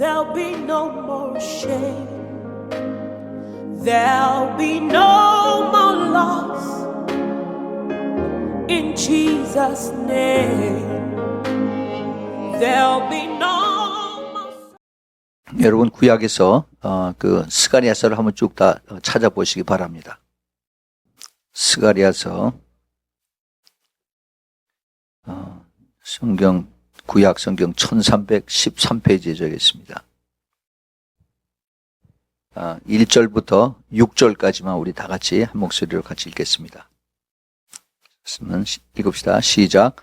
There'll be no more shame. There'll be no more loss. In Jesus' name. There'll be no more. 여러분 구약에서 그 스가랴서를 한번 쭉 다 찾아보시기 바랍니다. 스가랴서 구약 성경 1313페이지에 적혀있습니다. 1절부터 6절까지만 우리 다 같이 한 목소리로 같이 읽겠습니다. 읽읍시다. 시작.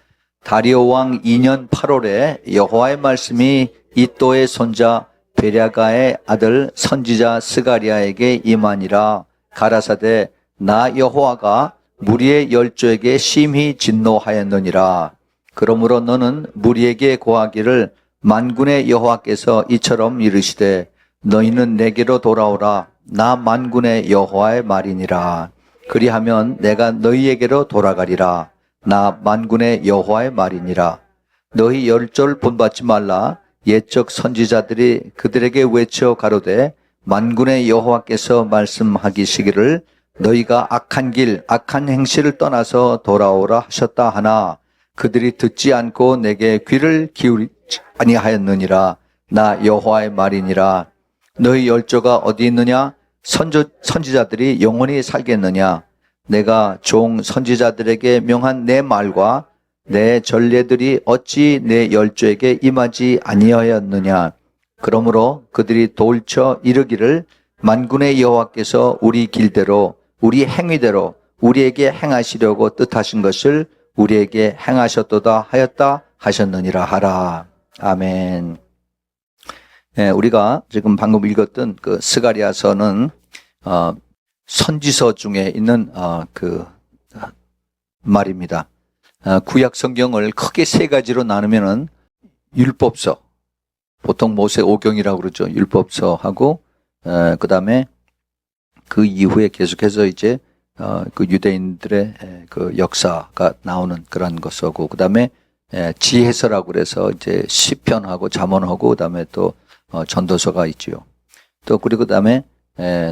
다리오 왕 2년 8월에 여호와의 말씀이 이또의 손자 베랴가의 아들 선지자 스가랴에게 임하니라. 가라사대 나 여호와가 무리의 열조에게 심히 진노하였느니라. 그러므로 너는 무리에게 고하기를 만군의 여호와께서 이처럼 이르시되 너희는 내게로 돌아오라. 나 만군의 여호와의 말이니라. 그리하면 내가 너희에게로 돌아가리라. 나 만군의 여호와의 말이니라. 너희 열조를 본받지 말라. 옛적 선지자들이 그들에게 외쳐 가로되 만군의 여호와께서 말씀하시기를 너희가 악한 길 악한 행실을 떠나서 돌아오라 하셨다 하나 그들이 듣지 않고 내게 귀를 기울이지 아니하였느니라. 나 여호와의 말이니라. 너희 열조가 어디 있느냐? 선지자들이 영원히 살겠느냐? 내가 종 선지자들에게 명한 내 말과 내 전례들이 어찌 내 열조에게 임하지 아니하였느냐? 그러므로 그들이 돌쳐 이르기를 만군의 여호와께서 우리 길대로 우리 행위대로 우리에게 행하시려고 뜻하신 것을 우리에게 행하셨도다 하였다 하셨느니라 하라. 아멘. 네, 우리가 지금 방금 읽었던 그 스가랴서는 선지서 중에 있는 그 말입니다. 구약 성경을 크게 세 가지로 나누면은 율법서, 보통 모세 오경이라고 그러죠. 율법서하고 그다음에 그 이후에 계속해서 이제 그 유대인들의 그 역사가 나오는 그런 것하고 그다음에 지혜서라고 그래서 이제 시편하고 잠언하고 그다음에 또 전도서가 있지요. 또 그리고 그다음에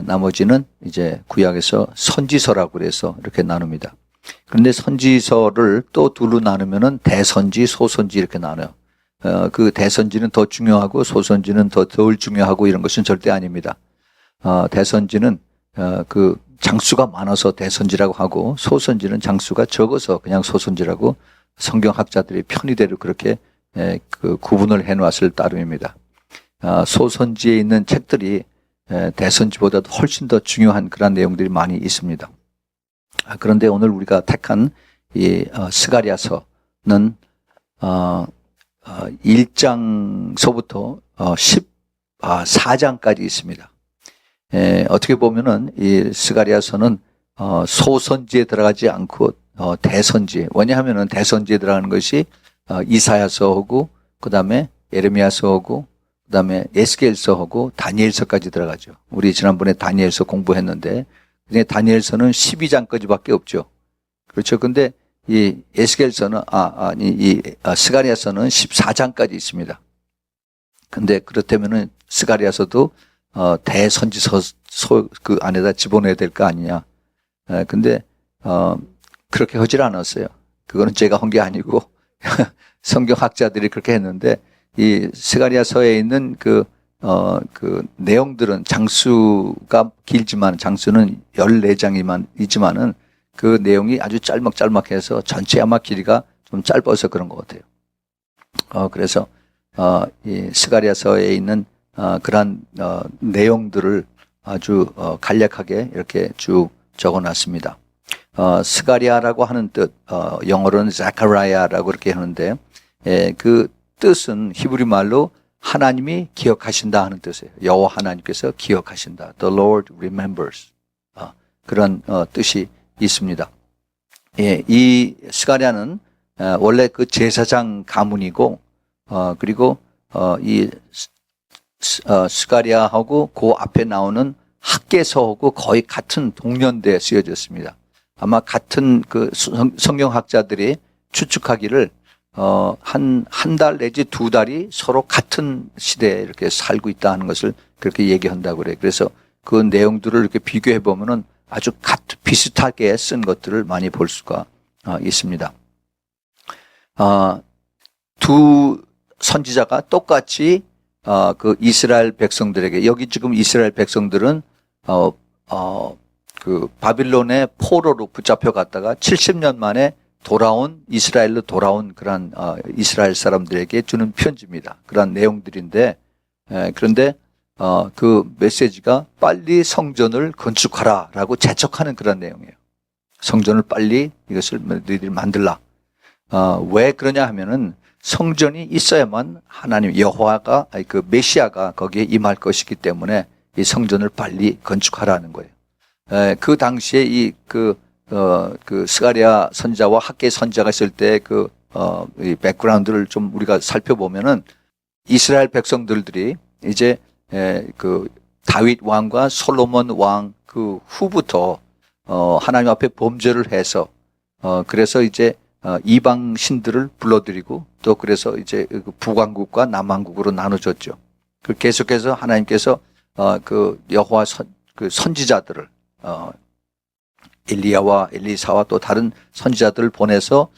나머지는 이제 구약에서 선지서라고 그래서 이렇게 나눕니다. 그런데 선지서를 또 둘로 나누면은 대선지, 소선지 이렇게 나눠요. 그 대선지는 더 중요하고 소선지는 더 덜 중요하고 이런 것은 절대 아닙니다. 대선지는 그 장수가 많아서 대선지라고 하고 소선지는 장수가 적어서 그냥 소선지라고 성경학자들이 편의대로 그렇게 그 구분을 해놨을 따름입니다. 소선지에 있는 책들이 대선지보다도 훨씬 더 중요한 그런 내용들이 많이 있습니다. 그런데 오늘 우리가 택한 이 스가랴서는 1장서부터 14장까지 있습니다. 어떻게 보면은 이 스가랴서는 소선지에 들어가지 않고 대선지. 왜냐하면은 대선지에 들어가는 것이 이사야서하고 그다음에 예레미야서하고 그다음에 에스겔서하고 다니엘서까지 들어가죠. 우리 지난번에 다니엘서 공부했는데 근데 다니엘서는 12장까지밖에 없죠. 그렇죠. 근데 이 에스겔서는 이 스가랴서는 14장까지 있습니다. 근데 그렇다면은 스가랴서도 대선지서 그 안에다 집어넣어야 될 거 아니냐. 근데 그렇게 하질 않았어요. 그거는 제가 한 게 아니고 성경학자들이 그렇게 했는데 이 스가랴서에 있는 그 내용들은 장수가 길지만 장수는 14장이지만은 그 내용이 아주 짤막짤막해서 전체 아마 길이가 좀 짧아서 그런 것 같아요. 그래서 이 스가랴서에 있는 그러한 내용들을 아주 간략하게 이렇게 쭉 적어놨습니다. 스가랴라고 하는 뜻, 영어로는 자카라야라고 그렇게 하는데 그 뜻은 히브리 말로 하나님이 기억하신다 하는 뜻이에요. 여호와 하나님께서 기억하신다. The Lord remembers. 그런 뜻이 있습니다. 예, 이 스가랴는 원래 그 제사장 가문이고 그리고 이 스가랴하고 그 앞에 나오는 학개서하고 거의 같은 동년대에 쓰여졌습니다. 아마 같은 그 성경학자들이 추측하기를 한 달 내지 두 달이 서로 같은 시대에 이렇게 살고 있다 하는 것을 그렇게 얘기한다고 그래요. 그래서 그 내용들을 이렇게 비교해 보면은 아주 비슷하게 쓴 것들을 많이 볼 수가 있습니다. 두 선지자가 똑같이 그 이스라엘 백성들에게, 여기 지금 이스라엘 백성들은 그 바빌론의 포로로 붙잡혀 갔다가 70년 만에 돌아온, 이스라엘로 돌아온 그런 이스라엘 사람들에게 주는 편지입니다. 그런 내용들인데, 그런데 그 메시지가 빨리 성전을 건축하라라고 재촉하는 그런 내용이에요. 성전을 빨리 이것을 너희들이 만들라. 왜 그러냐 하면은 성전이 있어야만 하나님 여호와가, 그 메시아가 거기에 임할 것이기 때문에 이 성전을 빨리 건축하라는 거예요. 그 당시에 그 스가랴 선지자와 학개 선지자가 있을 때 이 백그라운드를 좀 우리가 살펴보면은 이스라엘 백성들이 이제 그 다윗 왕과 솔로몬 왕 그 후부터 하나님 앞에 범죄를 해서 그래서 이제 이방 신들을 불러들이고 또 그래서 이제 북왕국과 남왕국으로 나눠졌죠. 그 계속해서 하나님께서 그 여호와 그 선지자들을 엘리야와 엘리사와 또 다른 선지자들을 보내서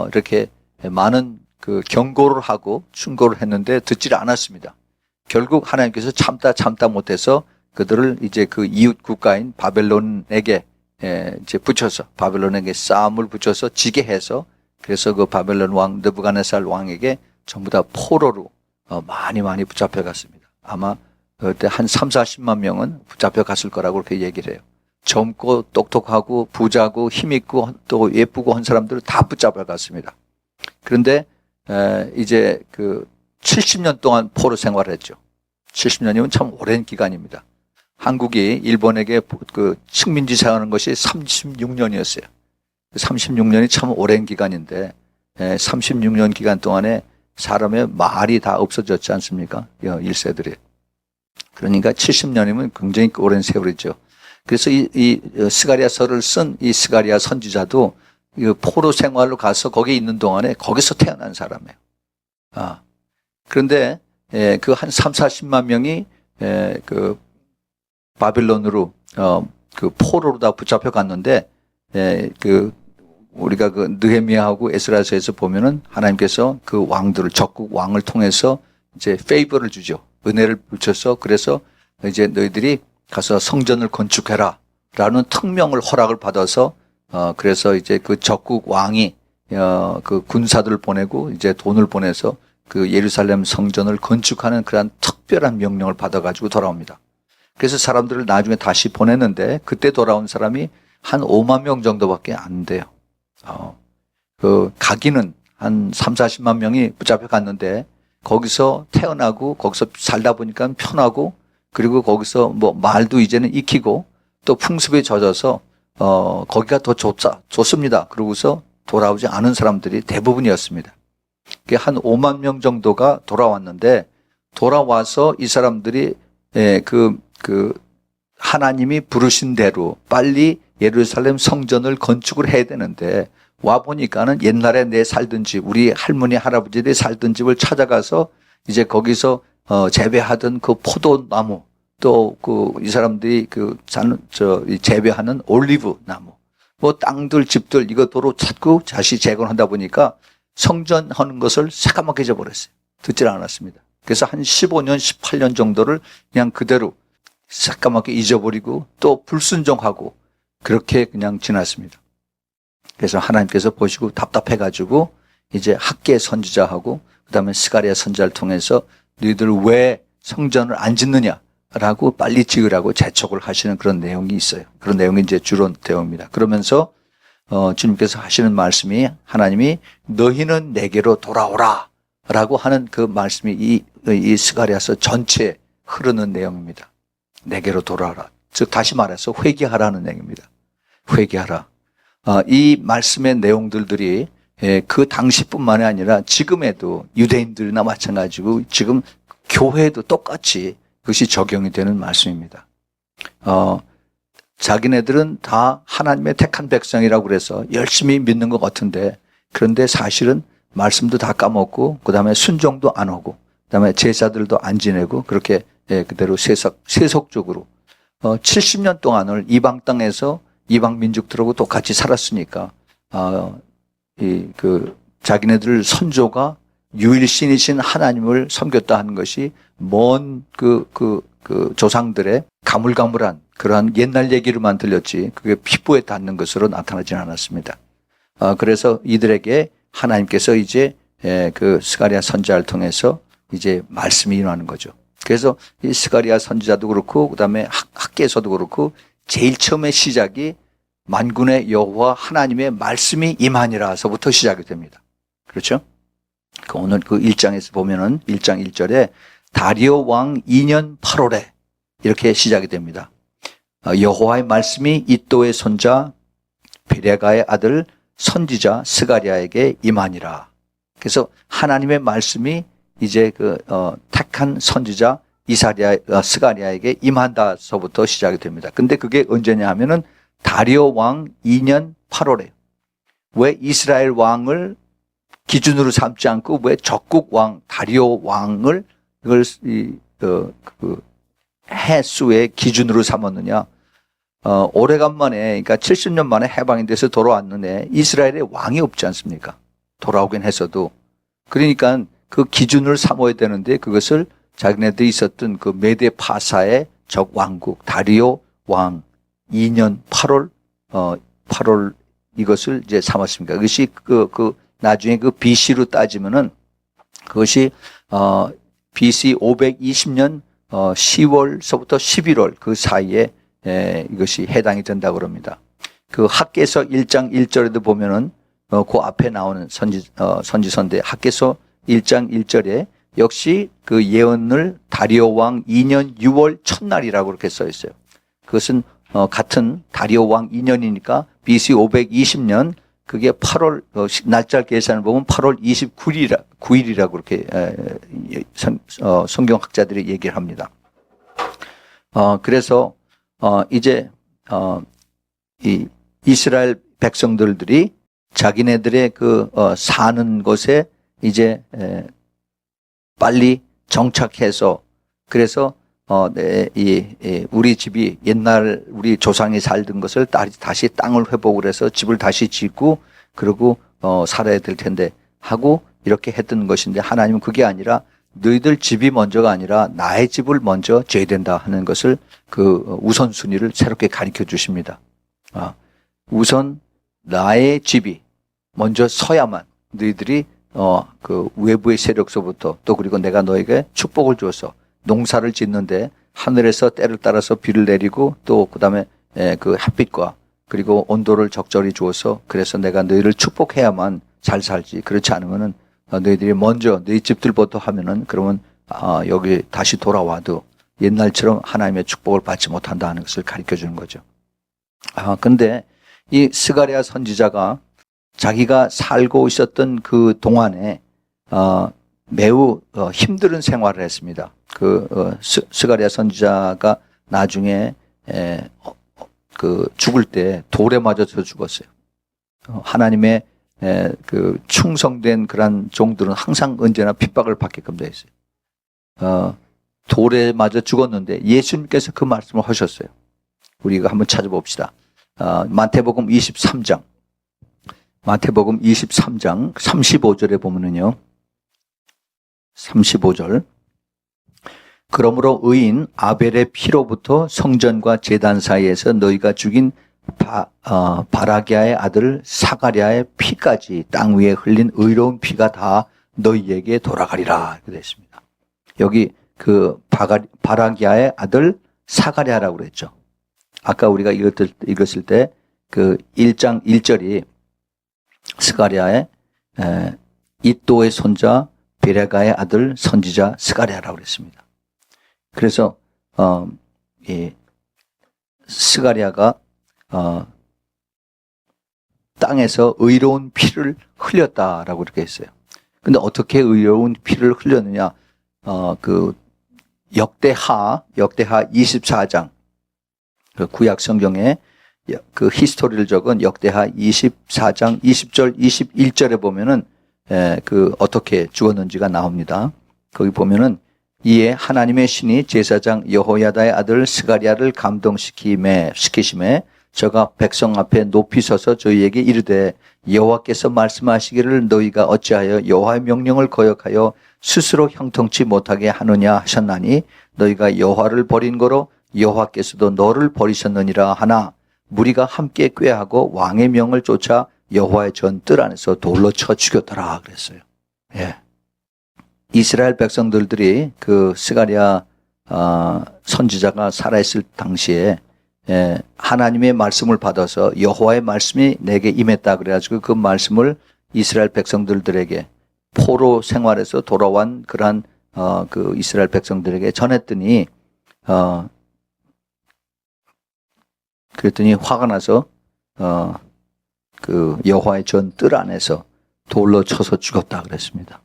이렇게 많은 그 경고를 하고 충고를 했는데 듣지를 않았습니다. 결국 하나님께서 참다 못해서 그들을 이제 그 이웃 국가인 바벨론에게 이제 붙여서, 바벨론에게 싸움을 붙여서 지게 해서, 그래서 그 바벨론 왕 느부갓네살 왕에게 전부 다 포로로 많이 붙잡혀 갔습니다. 아마 그때 한 30-40만 명은 붙잡혀 갔을 거라고 그렇게 얘기를 해요. 젊고 똑똑하고 부자고 힘있고 또 예쁘고 한 사람들을 다 붙잡아 갔습니다. 그런데 이제 그 70년 동안 포로 생활을 했죠. 70년이면 참 오랜 기간입니다. 한국이 일본에게 그 식민지 사용하는 것이 36년이었어요. 36년이 참 오랜 기간인데 36년 기간 동안에 사람의 말이 다 없어졌지 않습니까? 1세들이. 그러니까 70년이면 굉장히 오랜 세월이죠. 그래서 이 스가랴서를 쓴 이 스가랴 선지자도 이 포로 생활로 가서 거기 있는 동안에 거기서 태어난 사람이에요. 그런데 그 한 30-40만 명이 그 바빌론으로 그 포로로 다 붙잡혀 갔는데 그 우리가 그 느헤미야하고 에스라서에서 보면은 하나님께서 그 왕들을, 적국 왕을 통해서 이제 페이버를 주죠. 은혜를 붙여서, 그래서 이제 너희들이 가서 성전을 건축해라 라는 특명을, 허락을 받아서 그래서 이제 그 적국 왕이 그 군사들을 보내고 이제 돈을 보내서 그 예루살렘 성전을 건축하는 그런 특별한 명령을 받아가지고 돌아옵니다. 그래서 사람들을 나중에 다시 보냈는데 그때 돌아온 사람이 한 5만 명 정도밖에 안 돼요. 그 가기는 한 30-40만 명이 붙잡혀 갔는데 거기서 태어나고 거기서 살다 보니까 편하고, 그리고 거기서 뭐 말도 이제는 익히고 또 풍습에 젖어서 거기가 더 좋습니다. 그러고서 돌아오지 않은 사람들이 대부분이었습니다. 한 5만 명 정도가 돌아왔는데, 돌아와서 이 사람들이 그 하나님이 부르신 대로 빨리 예루살렘 성전을 건축을 해야 되는데, 와 보니까는 옛날에 내 살던 집, 우리 할머니 할아버지들이 살던 집을 찾아가서 이제 거기서 재배하던 그 포도나무, 또 이 사람들이 재배하는 올리브 나무, 뭐 땅들, 집들 이거 도로 찾고 다시 재건하다 보니까 성전하는 것을 새까맣게 잊어버렸어요. 듣질 않았습니다. 그래서 한 15년, 18년 정도를 그냥 그대로 새까맣게 잊어버리고 또 불순종하고 그렇게 그냥 지났습니다. 그래서 하나님께서 보시고 답답해가지고 이제 학개 선지자하고 그다음에 스가랴 선지자를 통해서 너희들 왜 성전을 안 짓느냐라고 빨리 지으라고 재촉을 하시는 그런 내용이 있어요. 그런 내용이 이제 주로 내용입니다. 그러면서 주님께서 하시는 말씀이, 하나님이 너희는 내게로 돌아오라 라고 하는 그 말씀이 이 스가랴서 전체에 흐르는 내용입니다. 내게로 돌아오라. 즉 다시 말해서 회개하라는 내용입니다. 회개하라. 이 말씀의 내용들이 그 당시뿐만이 아니라 지금에도 유대인들이나 마찬가지고 지금 교회에도 똑같이 그것이 적용이 되는 말씀입니다. 자기네들은 다 하나님의 택한 백성이라고 그래서 열심히 믿는 것 같은데, 그런데 사실은 말씀도 다 까먹고 그다음에 순종도 안 하고 그다음에 제사들도 안 지내고 그렇게 그대로 세속적으로 70년 동안을 이방 땅에서 이방 민족들하고 똑같이 살았으니까 자기네들 선조가 유일신이신 하나님을 섬겼다 하는 것이 먼 조상들의 가물가물한 그러한 옛날 얘기로만 들렸지 그게 피부에 닿는 것으로 나타나지는 않았습니다. 그래서 이들에게 하나님께서 이제 그 스가랴 선지자를 통해서 이제 말씀이 일어나는 거죠. 그래서 이 스가랴 선지자도 그렇고 그다음에 학개서도 그렇고 제일 처음에 시작이 만군의 여호와 하나님의 말씀이 임하니라서부터 시작이 됩니다. 그렇죠? 오늘 그 1장에서 보면은 1장 1절에 다리오 왕 2년 8월에 이렇게 시작이 됩니다. 여호와의 말씀이 이도의 손자 베레가의 아들 선지자 스가랴에게 임하니라. 그래서 하나님의 말씀이 이제 택한 선지자 스가랴에게 임한다서부터 시작이 됩니다. 근데 그게 언제냐 하면은 다리오 왕 2년 8월에 왜 이스라엘 왕을 기준으로 삼지 않고 왜 적국 왕 다리오 왕을 이걸 해수의 기준으로 삼았느냐? 오래간만에 그러니까 70년 만에 해방이 돼서 돌아왔는데 이스라엘에 왕이 없지 않습니까? 돌아오긴 했어도 그러니까 그 기준을 삼아야 되는데 그것을 자기네들이 있었던 그 메데 파사의 적 왕국 다리오 왕 2년 8월 이것을 이제 삼았습니다. 그것이 나중에 BC로 따지면은 그것이 BC 520년 10월서부터 11월 그 사이에 이것이 해당이 된다고 그럽니다. 그 학개서 1장 1절에도 보면은 그 앞에 나오는 선지서인데 학개서 1장 1절에 역시 그 예언을 다리오 왕 2년 6월 첫날이라고 그렇게 써 있어요. 그것은 같은 다리오 왕 2년이니까 BC 520년 그게 8월 날짜 계산을 보면 8월 29일이라고 그렇게 성경학자들이 얘기를 합니다. 그래서 이제 이 이스라엘 백성들이 자기네들의 사는 곳에 이제 빨리 정착해서 그래서 우리 집이 옛날 우리 조상이 살던 것을 다시 땅을 회복을 해서 집을 다시 짓고 그러고 살아야 될 텐데 하고 이렇게 했던 것인데 하나님은 그게 아니라 너희들 집이 먼저가 아니라 나의 집을 먼저 지어야 된다 하는 것을 그 우선순위를 새롭게 가르쳐 주십니다. 우선 나의 집이 먼저 서야만 너희들이 그 외부의 세력서부터 또 그리고 내가 너에게 축복을 주어서 농사를 짓는데 하늘에서 때를 따라서 비를 내리고 또 그다음에 그 햇빛과 그리고 온도를 적절히 주어서 그래서 내가 너희를 축복해야만 잘 살지 그렇지 않으면은 너희들이 먼저 너희 집들부터 하면은 그러면 여기 다시 돌아와도 옛날처럼 하나님의 축복을 받지 못한다 하는 것을 가르쳐 주는 거죠. 근데 이 스가랴 선지자가 자기가 살고 있었던 그 동안에 매우 힘든 생활을 했습니다. 스가랴 선지자가 나중에 죽을 때 돌에 맞아서 죽었어요. 하나님의 그 충성된 그런 종들은 항상 언제나 핍박을 받게끔 되어 있어요. 돌에 맞아 죽었는데 예수님께서 그 말씀을 하셨어요. 우리가 한번 찾아봅시다. 마태복음 23장 35절에 보면은요. 35절. 그러므로 의인 아벨의 피로부터 성전과 제단 사이에서 너희가 죽인 바라기아의 아들 사가랴의 피까지 땅 위에 흘린 의로운 피가 다 너희에게 돌아가리라. 이렇게 되어 있습니다. 여기 바라기아의 아들 사가랴라고 그랬죠. 아까 우리가 읽었을 때 그 1장 1절이 스가랴의 이도의 손자 베레가의 아들 선지자 스가랴라고 그랬습니다. 그래서 이 스가랴가 땅에서 의로운 피를 흘렸다라고 이렇게 했어요. 근데 어떻게 의로운 피를 흘렸느냐? 그 역대하 24장 그 구약 성경에 그 히스토리를 적은 역대하 24장 20절 21절에 보면은 어떻게 죽었는지가 나옵니다. 거기 보면은 이에 하나님의 신이 제사장 여호야다의 아들 스가랴를 시키심에 저가 백성 앞에 높이 서서 저희에게 이르되 여호와께서 말씀하시기를 너희가 어찌하여 여호와의 명령을 거역하여 스스로 형통치 못하게 하느냐 하셨나니 너희가 여호와를 버린 거로 여호와께서도 너를 버리셨느니라 하나 무리가 함께 꾀하고 왕의 명을 쫓아 여호와의 전 뜰 안에서 돌로 쳐 죽였더라 그랬어요. 예. 이스라엘 백성들이 그 스가랴 선지자가 살아있을 당시에 하나님의 말씀을 받아서 여호와의 말씀이 내게 임했다 그래가지고 그 말씀을 이스라엘 백성들에게 포로 생활에서 돌아온 그러한 그 이스라엘 백성들에게 전했더니 그랬더니 화가 나서 그 여호와의 전 뜰 안에서 돌로 쳐서 죽었다 그랬습니다.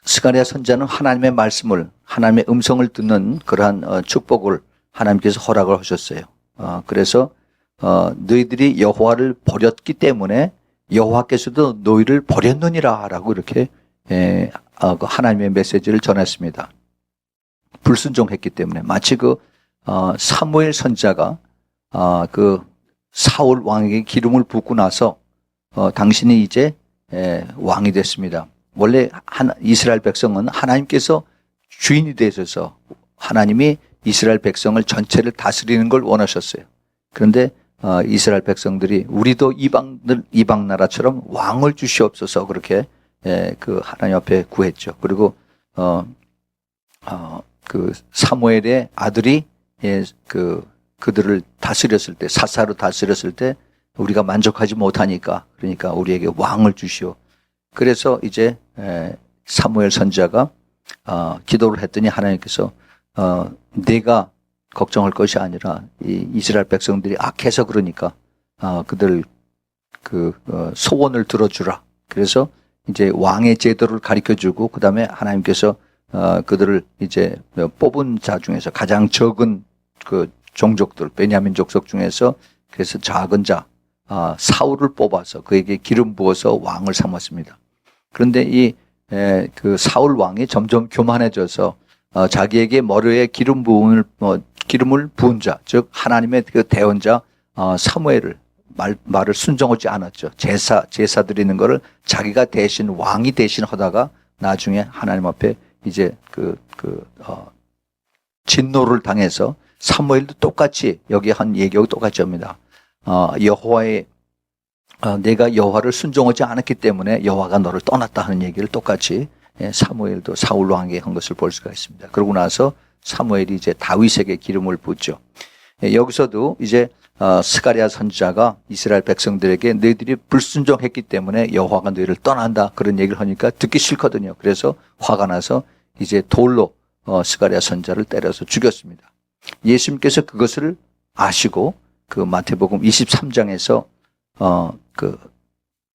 스가랴 선지자는 하나님의 말씀을, 하나님의 음성을 듣는 그러한 축복을 하나님께서 허락을 하셨어요. 그래서 너희들이 여호와를 버렸기 때문에 여호와께서도 너희를 버렸느니라라고 이렇게 하나님의 메시지를 전했습니다. 불순종했기 때문에 마치 사무엘 선지자가 그 사울 왕에게 기름을 붓고 나서 당신이 이제 왕이 됐습니다. 원래 이스라엘 백성은 하나님께서 주인이 되셔서 하나님이 이스라엘 백성을 전체를 다스리는 걸 원하셨어요. 그런데 이스라엘 백성들이 우리도 이방 나라처럼 왕을 주시옵소서 그렇게 그 하나님 앞에 구했죠. 그리고 그 사무엘의 아들이 그들을 다스렸을 때 사사로 다스렸을 때 우리가 만족하지 못하니까 그러니까 우리에게 왕을 주시오. 그래서 이제 사무엘 선지자가 기도를 했더니 하나님께서 내가 걱정할 것이 아니라 이 이스라엘 백성들이 악해서 그러니까 그들 소원을 들어주라. 그래서 이제 왕의 제도를 가르쳐주고 그 다음에 하나님께서 그들을 이제 뽑은 자 중에서 가장 적은 그 종족들 베냐민 족속 중에서 그래서 작은 자 사울을 뽑아서 그에게 기름 부어서 왕을 삼았습니다. 그런데 그 사울 왕이 점점 교만해져서 자기에게 머리에 기름을 부은 자, 즉 하나님의 그 대언자 사무엘을 말을 순종하지 않았죠. 제사 드리는 거를 자기가 대신 왕이 대신 하다가 나중에 하나님 앞에 이제 진노를 당해서 사무엘도 똑같이 여기 한 얘기하고 똑같이 합니다. 내가 여호와를 순종하지 않았기 때문에 여호와가 너를 떠났다 하는 얘기를 똑같이 사무엘도 사울 왕에게 한 것을 볼 수가 있습니다. 그러고 나서 사무엘이 이제 다윗에게 기름을 붓죠. 여기서도 이제 스가랴 선지자가 이스라엘 백성들에게 너희들이 불순종했기 때문에 여호와가 너희를 떠난다 그런 얘기를 하니까 듣기 싫거든요. 그래서 화가 나서 이제 돌로 스가랴 선지자를 때려서 죽였습니다. 예수님께서 그것을 아시고 그 마태복음 23장에서 그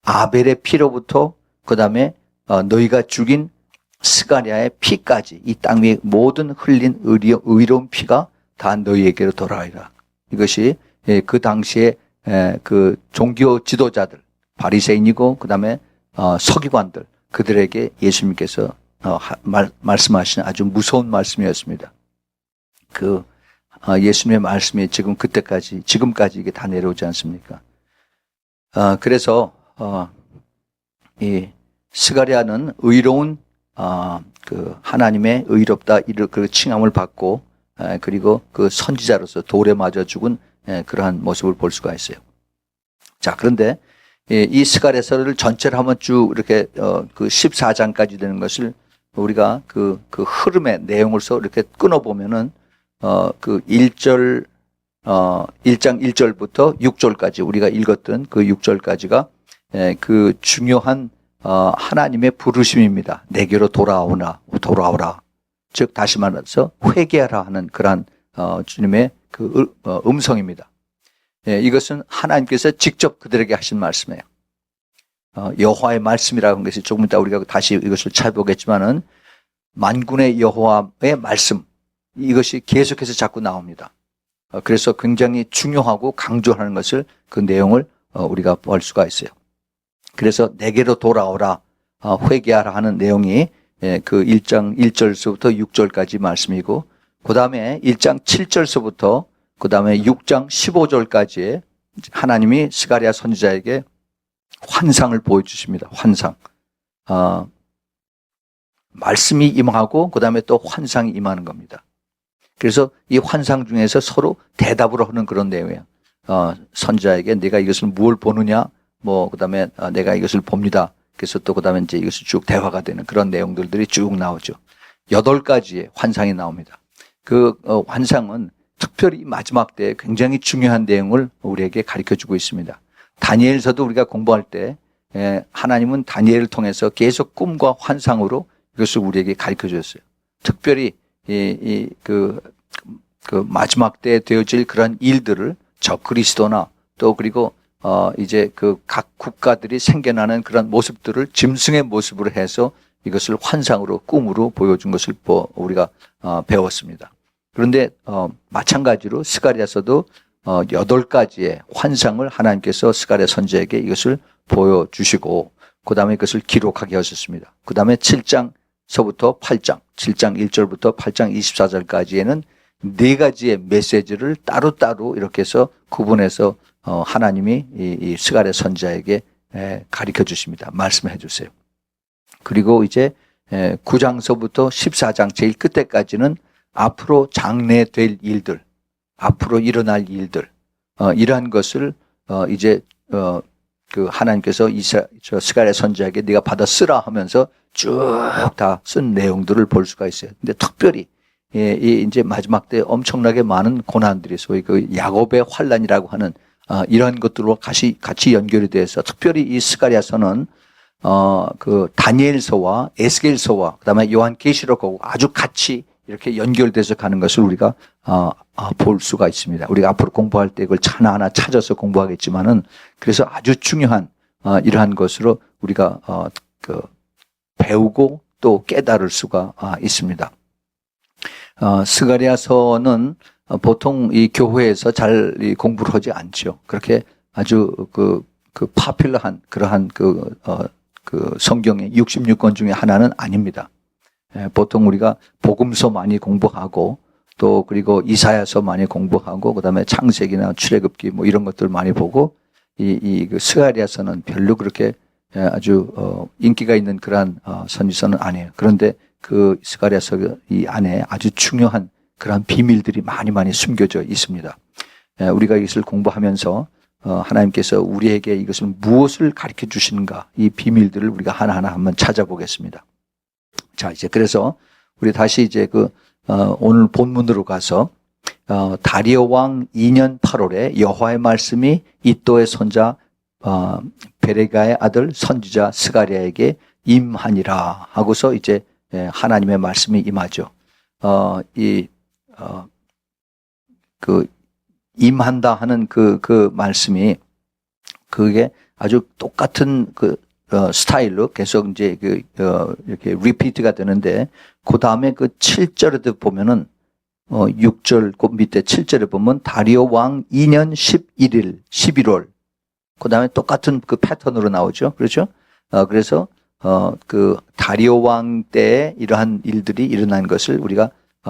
아벨의 피로부터 그다음에 너희가 죽인 스가랴의 피까지 이 땅 위에 모든 흘린 의로운 피가 다 너희에게로 돌아오리라. 이것이 그 당시에 그 종교 지도자들 바리새인이고 그다음에 서기관들 그들에게 예수님께서 말씀하신 아주 무서운 말씀이었습니다. 그 예수님의 말씀이 지금까지 이게 다 내려오지 않습니까? 그래서 이 스가랴는 의로운 그 하나님의 의롭다 그 칭함을 받고 그리고 그 선지자로서 돌에 맞아 죽은 그러한 모습을 볼 수가 있어요. 자, 그런데 이 스가랴서를 전체를 한번 쭉 이렇게 그 14장까지 되는 것을 우리가 그 흐름의 내용을서 이렇게 끊어 보면은 그 1장 1절부터 6절까지 우리가 읽었던 그 6절까지가 그 중요한 하나님의 부르심입니다. 내게로 돌아오라. 즉 다시 말해서 회개하라 하는 그러한 주님의 그 음성입니다. 이것은 하나님께서 직접 그들에게 하신 말씀이에요. 여호와의 말씀이라고 하는 것이 조금 이따 우리가 다시 이것을 찾아보겠지만은 만군의 여호와의 말씀 이것이 계속해서 자꾸 나옵니다. 그래서 굉장히 중요하고 강조하는 것을 그 내용을 우리가 볼 수가 있어요. 그래서 내게로 돌아오라, 회개하라 하는 내용이 그 1장 1절서부터 6절까지 말씀이고, 그 다음에 1장 7절서부터 그 다음에 6장 15절까지에 하나님이 스가랴 선지자에게 환상을 보여주십니다. 환상. 말씀이 임하고 그 다음에 또 환상이 임하는 겁니다. 그래서 이 환상 중에서 서로 대답을 하는 그런 내용이에요. 선지자에게 내가 이것을 무엇을 보느냐, 그 다음에 내가 이것을 봅니다. 그래서 또 그 다음에 이제 이것이 쭉 대화가 되는 그런 내용들이 쭉 나오죠. 8가지의 환상이 나옵니다. 그 환상은 특별히 마지막 때 굉장히 중요한 내용을 우리에게 가르쳐 주고 있습니다. 다니엘서도 우리가 공부할 때 하나님은 다니엘을 통해서 계속 꿈과 환상으로 이것을 우리에게 가르쳐 줬어요. 특별히 그 마지막 때 되어질 그런 일들을 적그리스도나 또 그리고 이제 그 각 국가들이 생겨나는 그런 모습들을 짐승의 모습으로 해서 이것을 환상으로 꿈으로 보여준 것을 우리가 배웠습니다. 그런데 마찬가지로 스가랴서도 8가지의 환상을 하나님께서 스가랴 선지자에게 이것을 보여주시고 그 다음에 그것을 기록하게 하셨습니다. 그 다음에 7장서부터 8장, 7장 1절부터 8장 24절까지에는 4가지의 메시지를 따로따로 이렇게 해서 구분해서 하나님이 이 스가랴 선지자에게 가르쳐 주십니다. 말씀해 주세요. 그리고 이제 9장서부터 14장 제일 끝에까지는 앞으로 장래될 일들, 앞으로 일어날 일들, 이러한 것을 이제 그 하나님께서 스가랴 선지자에게 네가 받아 쓰라 하면서 쭉 다 쓴 내용들을 볼 수가 있어요. 근데 특별히 이제 마지막 때 엄청나게 많은 고난들이 소위 그 야곱의 환란이라고 하는 이런 것들로 같이 연결이 돼서 특별히 이 스가랴서는 그 다니엘서와 에스겔서와 그다음에 요한계시록하고 아주 같이 이렇게 연결돼서 가는 것을 우리가 볼 수가 있습니다. 우리가 앞으로 공부할 때 이걸 하나하나 찾아서 공부하겠지만은 그래서 아주 중요한 이러한 것으로 우리가 배우고 또 깨달을 수가 있습니다. 스가랴서는 보통 이 교회에서 잘 공부를 하지 않죠. 그렇게 아주 그 파퓰러한 그러한 그 성경의 66권 중에 하나는 아닙니다. 보통 우리가 복음서 많이 공부하고 또 그리고 이사야서 많이 공부하고 그다음에 창세기나 출애굽기 뭐 이런 것들 많이 보고 그 스가랴서는 별로 그렇게 아주 인기가 있는 그러한 선지서는 아니에요. 그런데 그 스가랴서 이 안에 아주 중요한 그러한 비밀들이 많이 숨겨져 있습니다. 우리가 이것을 공부하면서 하나님께서 우리에게 이것을 무엇을 가르쳐 주시는가 이 비밀들을 우리가 하나하나 한번 찾아보겠습니다. 자, 이제 그래서 우리 다시 이제 오늘 본문으로 가서 다리오 왕 2년 8월에 여호와의 말씀이 이도의 손자 베레가의 아들 선지자 스가랴에게 임하니라 하고서 이제 하나님의 말씀이 임하죠. 임한다 하는 그 말씀이 그게 아주 똑같은 스타일로 계속 이제 이렇게 리피트가 되는데 그 다음에 그 7절에도 보면은 6절 그 밑에 7절에 보면 다리오 왕 2년 11월 그 다음에 똑같은 그 패턴으로 나오죠. 그렇죠? 그래서 그 다리오 왕 때에 이러한 일들이 일어난 것을 우리가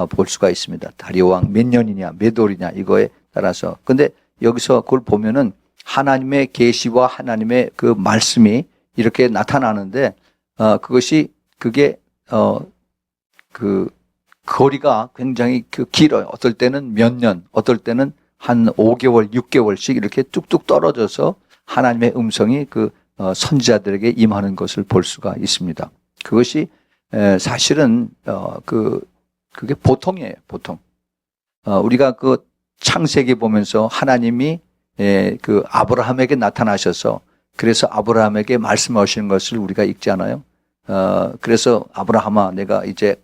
볼 수가 있습니다. 다리오 왕 몇 년이냐, 몇 월이냐 이거에 따라서. 근데 여기서 그걸 보면은 하나님의 계시와 하나님의 그 말씀이 이렇게 나타나는데 그게 그 거리가 굉장히 길어요. 어떨 때는 몇 년, 어떨 때는 한 5개월, 6개월씩 이렇게 뚝뚝 떨어져서 하나님의 음성이 선지자들에게 임하는 것을 볼 수가 있습니다. 그것이 사실은 그게 보통이에요, 보통. 우리가 창세기 보면서 하나님이 아브라함에게 나타나셔서 그래서 아브라함에게 말씀하시는 것을 우리가 읽지 않아요? 그래서 아브라함아, 내가 이제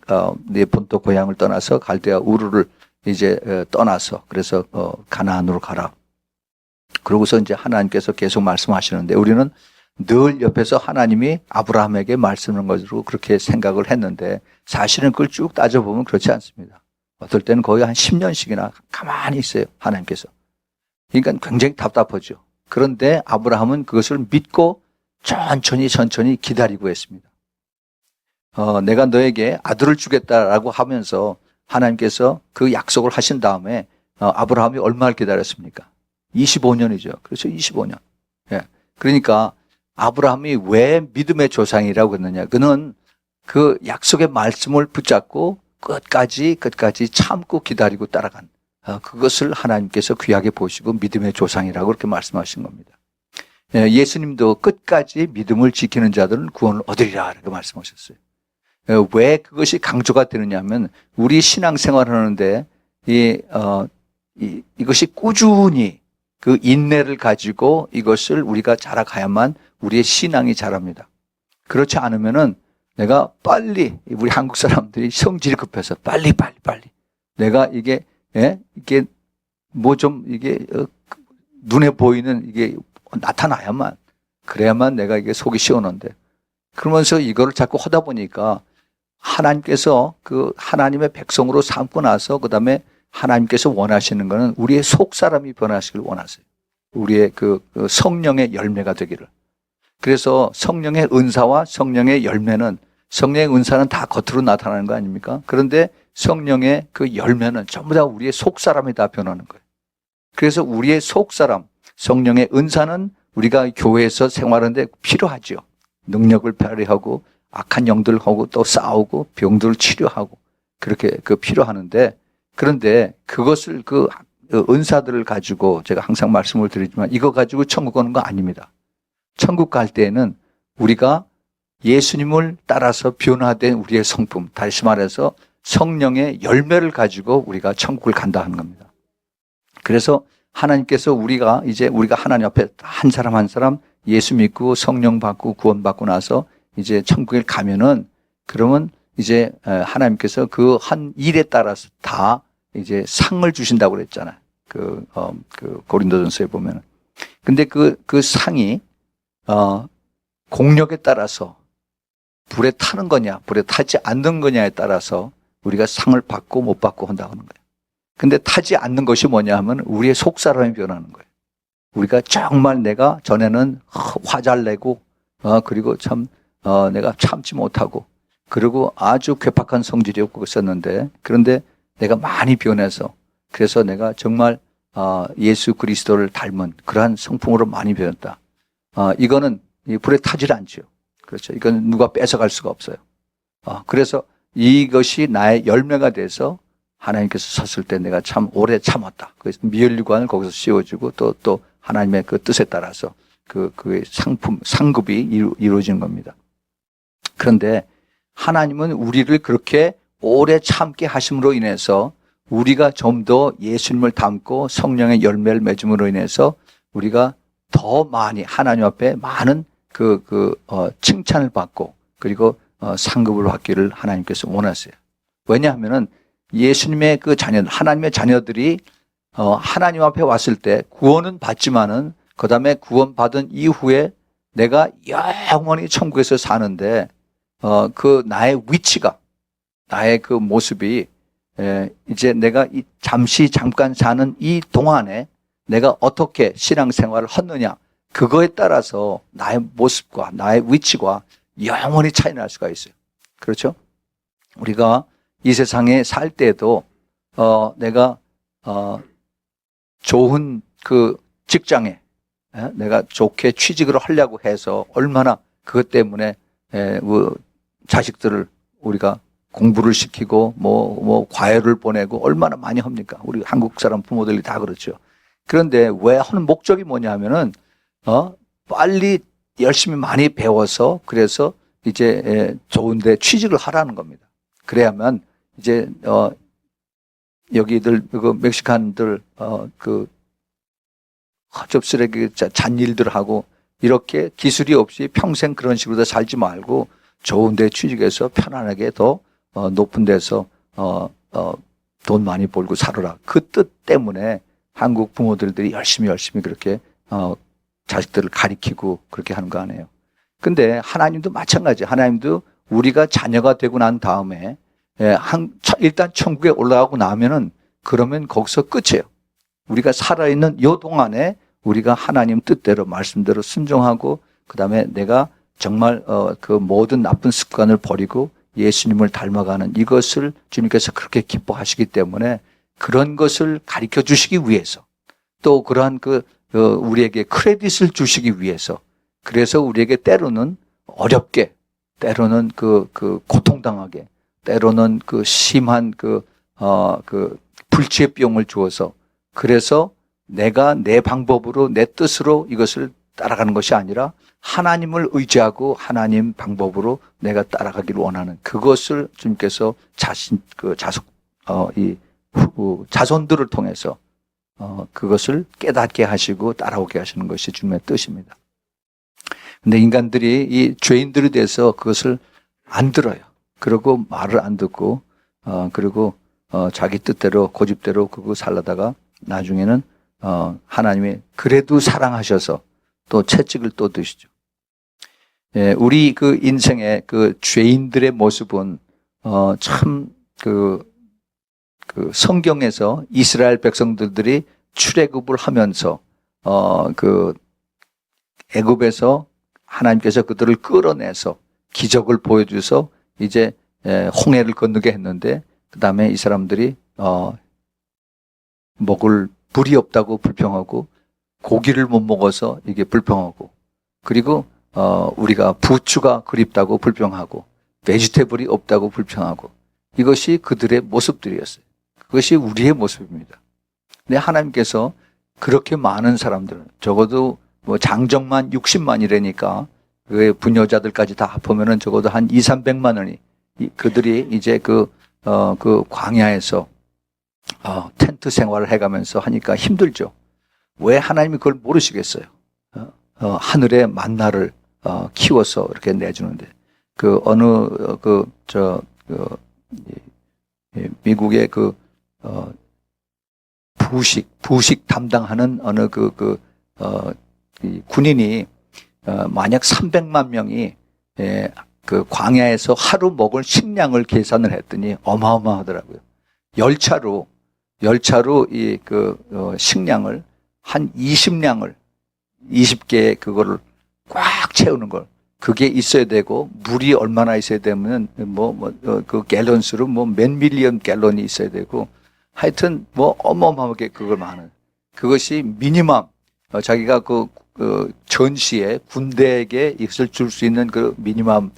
네 본토 고향을 떠나서 갈대아 우르를 이제 떠나서 그래서 가나안으로 가라. 그러고서 이제 하나님께서 계속 말씀하시는데 우리는 늘 옆에서 하나님이 아브라함에게 말씀하는 것으로 그렇게 생각을 했는데 사실은 그걸 쭉 따져보면 그렇지 않습니다. 어떨 때는 거의 한 10년씩이나 가만히 있어요. 하나님께서. 그러니까 굉장히 답답하죠. 그런데 아브라함은 그것을 믿고 천천히 기다리고 했습니다. 내가 너에게 아들을 주겠다라고 하면서 하나님께서 그 약속을 하신 다음에 아브라함이 얼마를 기다렸습니까? 25년이죠. 그렇죠. 25년. 예. 그러니까 아브라함이 왜 믿음의 조상이라고 했느냐. 그는 그 약속의 말씀을 붙잡고 끝까지 참고 기다리고 따라간 그것을 하나님께서 귀하게 보시고 믿음의 조상이라고 그렇게 말씀하신 겁니다. 예수님도 끝까지 믿음을 지키는 자들은 구원을 얻으리라 이렇게 말씀하셨어요. 왜 그것이 강조가 되느냐 하면 우리 신앙생활을 하는데 이것이 꾸준히 그 인내를 가지고 이것을 우리가 자라가야만 우리의 신앙이 자랍니다. 그렇지 않으면은 내가 빨리 우리 한국 사람들이 성질이 급해서 빨리 내가 이게 뭐 좀 이게 눈에 보이는 이게 나타나야만 그래야만 내가 이게 속이 시원한데 그러면서 이거를 자꾸 하다 보니까 하나님께서 그 하나님의 백성으로 삼고 나서 그다음에 하나님께서 원하시는 것은 우리의 속 사람이 변화하시길 원하세요. 우리의 그 성령의 열매가 되기를. 그래서 성령의 은사와 성령의 열매는 성령의 은사는 다 겉으로 나타나는 거 아닙니까? 그런데 성령의 그 열매는 전부 다 우리의 속 사람이 다 변하는 거예요. 그래서 우리의 속 사람, 성령의 은사는 우리가 교회에서 생활하는데 필요하죠. 능력을 발휘하고 악한 영들하고 또 싸우고 병들을 치료하고 그렇게 필요하는데 그런데 그것을 그 은사들을 가지고 제가 항상 말씀을 드리지만 이거 가지고 천국 가는 거 아닙니다. 천국 갈 때에는 우리가 예수님을 따라서 변화된 우리의 성품, 다시 말해서 성령의 열매를 가지고 우리가 천국을 간다 하는 겁니다. 그래서 하나님께서 우리가 하나님 앞에 한 사람 한 사람 예수 믿고 성령 받고 구원받고 나서 이제 천국에 가면은 그러면 이제 하나님께서 그 한 일에 따라서 다 이제 상을 주신다고 그랬잖아요. 그 고린도전서에 보면은. 근데 그 상이 공력에 따라서 불에 타는 거냐, 불에 타지 않는 거냐에 따라서 우리가 상을 받고 못 받고 한다고 하는 거예요. 근데 타지 않는 것이 뭐냐 하면 우리의 속 사람이 변하는 거예요. 우리가 정말 내가 전에는 화잘 내고 그리고 참 내가 참지 못하고 그리고 아주 괴팍한 성질이 없고 있었는데 그런데 내가 많이 변해서 그래서 내가 정말 예수 그리스도를 닮은 그러한 성품으로 많이 변했다. 이거는 불에 타질 않죠. 그렇죠. 이건 누가 뺏어갈 수가 없어요. 그래서 이것이 나의 열매가 돼서 하나님께서 섰을 때 내가 참 오래 참았다. 그래서 미열류관을 거기서 씌워주고 또 하나님의 그 뜻에 따라서 그의 상급이 이루어지는 겁니다. 그런데 하나님은 우리를 그렇게 오래 참게 하심으로 인해서 우리가 좀 더 예수님을 닮고 성령의 열매를 맺음으로 인해서 우리가 더 많이 하나님 앞에 많은 칭찬을 받고 그리고 상급을 받기를 하나님께서 원하세요. 왜냐하면은 예수님의 그 자녀들, 하나님의 자녀들이 하나님 앞에 왔을 때 구원은 받지만은 그 다음에 구원받은 이후에 내가 영원히 천국에서 사는데 그 나의 위치가 나의 그 모습이 이제 내가 잠깐 사는 이 동안에 내가 어떻게 신앙생활을 했느냐 그거에 따라서 나의 모습과 나의 위치가 영원히 차이 날 수가 있어요. 그렇죠? 우리가 이 세상에 살 때도 내가 좋은 그 직장에 내가 좋게 취직을 하려고 해서 얼마나 그것 때문에 자식들을 우리가 공부를 시키고 뭐 과외를 보내고 얼마나 많이 합니까? 우리 한국 사람 부모들이 다 그렇죠. 그런데 왜 하는 목적이 뭐냐 하면은 빨리 열심히 많이 배워서 그래서 이제 좋은데 취직을 하라는 겁니다. 그래야만 이제 여기들 그 멕시칸들 그 허접스레 잔일들하고 이렇게 기술이 없이 평생 그런 식으로 살지 말고 좋은데 취직해서 편안하게 더 높은 데서 돈 많이 벌고 살아라. 그 뜻 때문에 한국 부모들이 열심히 그렇게 자식들을 가리키고 그렇게 하는 거 아니에요. 근데 하나님도 마찬가지. 하나님도 우리가 자녀가 되고 난 다음에 일단 천국에 올라가고 나면은 그러면 거기서 끝이에요. 우리가 살아있는 요 동안에 우리가 하나님 뜻대로 말씀대로 순종하고 그다음에 내가 정말 그 모든 나쁜 습관을 버리고 예수님을 닮아가는 이것을 주님께서 그렇게 기뻐하시기 때문에 그런 것을 가르쳐 주시기 위해서 또 그러한 우리에게 크레딧을 주시기 위해서 그래서 우리에게 때로는 어렵게 때로는 고통당하게 때로는 심한 불치의 병을 주어서 그래서 내가 내 방법으로 내 뜻으로 이것을 따라가는 것이 아니라 하나님을 의지하고 하나님 방법으로 내가 따라가기를 원하는 그것을 주님께서 자손들을 통해서 그것을 깨닫게 하시고 따라오게 하시는 것이 주님의 뜻입니다. 근데 인간들이 이 죄인들에 대해서 그것을 안 들어요. 그리고 말을 안 듣고 그리고 자기 뜻대로 고집대로 그거 살다가 나중에는 하나님이 그래도 사랑하셔서 또 채찍을 또 드시죠. 예, 우리 인생의 죄인들의 모습은 참 성경에서 이스라엘 백성들이 출애굽을 하면서 애굽에서 하나님께서 그들을 끌어내서 기적을 보여주셔서 이제 홍해를 건너게 했는데 그 다음에 이 사람들이 먹을 물이 없다고 불평하고 고기를 못 먹어서 이게 불평하고 그리고 우리가 부추가 그립다고 불평하고 베지테블이 없다고 불평하고 이것이 그들의 모습들이었어요. 그것이 우리의 모습입니다. 근데 하나님께서 그렇게 많은 사람들 적어도 뭐 장정만 60만이라니까 그 부녀자들까지 다 합하면은 적어도 한 200~300만 원이 그들이 이제 광야에서 텐트 생활을 해가면서 하니까 힘들죠. 왜 하나님이 그걸 모르시겠어요? 하늘의 만나를 키워서 이렇게 내주는데 미국의 부식 담당하는 어느 이 군인이 만약 300만 명이 광야에서 하루 먹을 식량을 계산을 했더니 어마어마하더라고요. 열차로 이 식량을 한 20개 그거를 꽉 채우는 걸 그게 있어야 되고 물이 얼마나 있어야 되면 갤런수로 몇 밀리언 갤런이 있어야 되고 하여튼 어마어마하게 그걸 많은 그것이 미니멈 자기가 전시에 군대에게 이것을 줄 수 있는 미니멈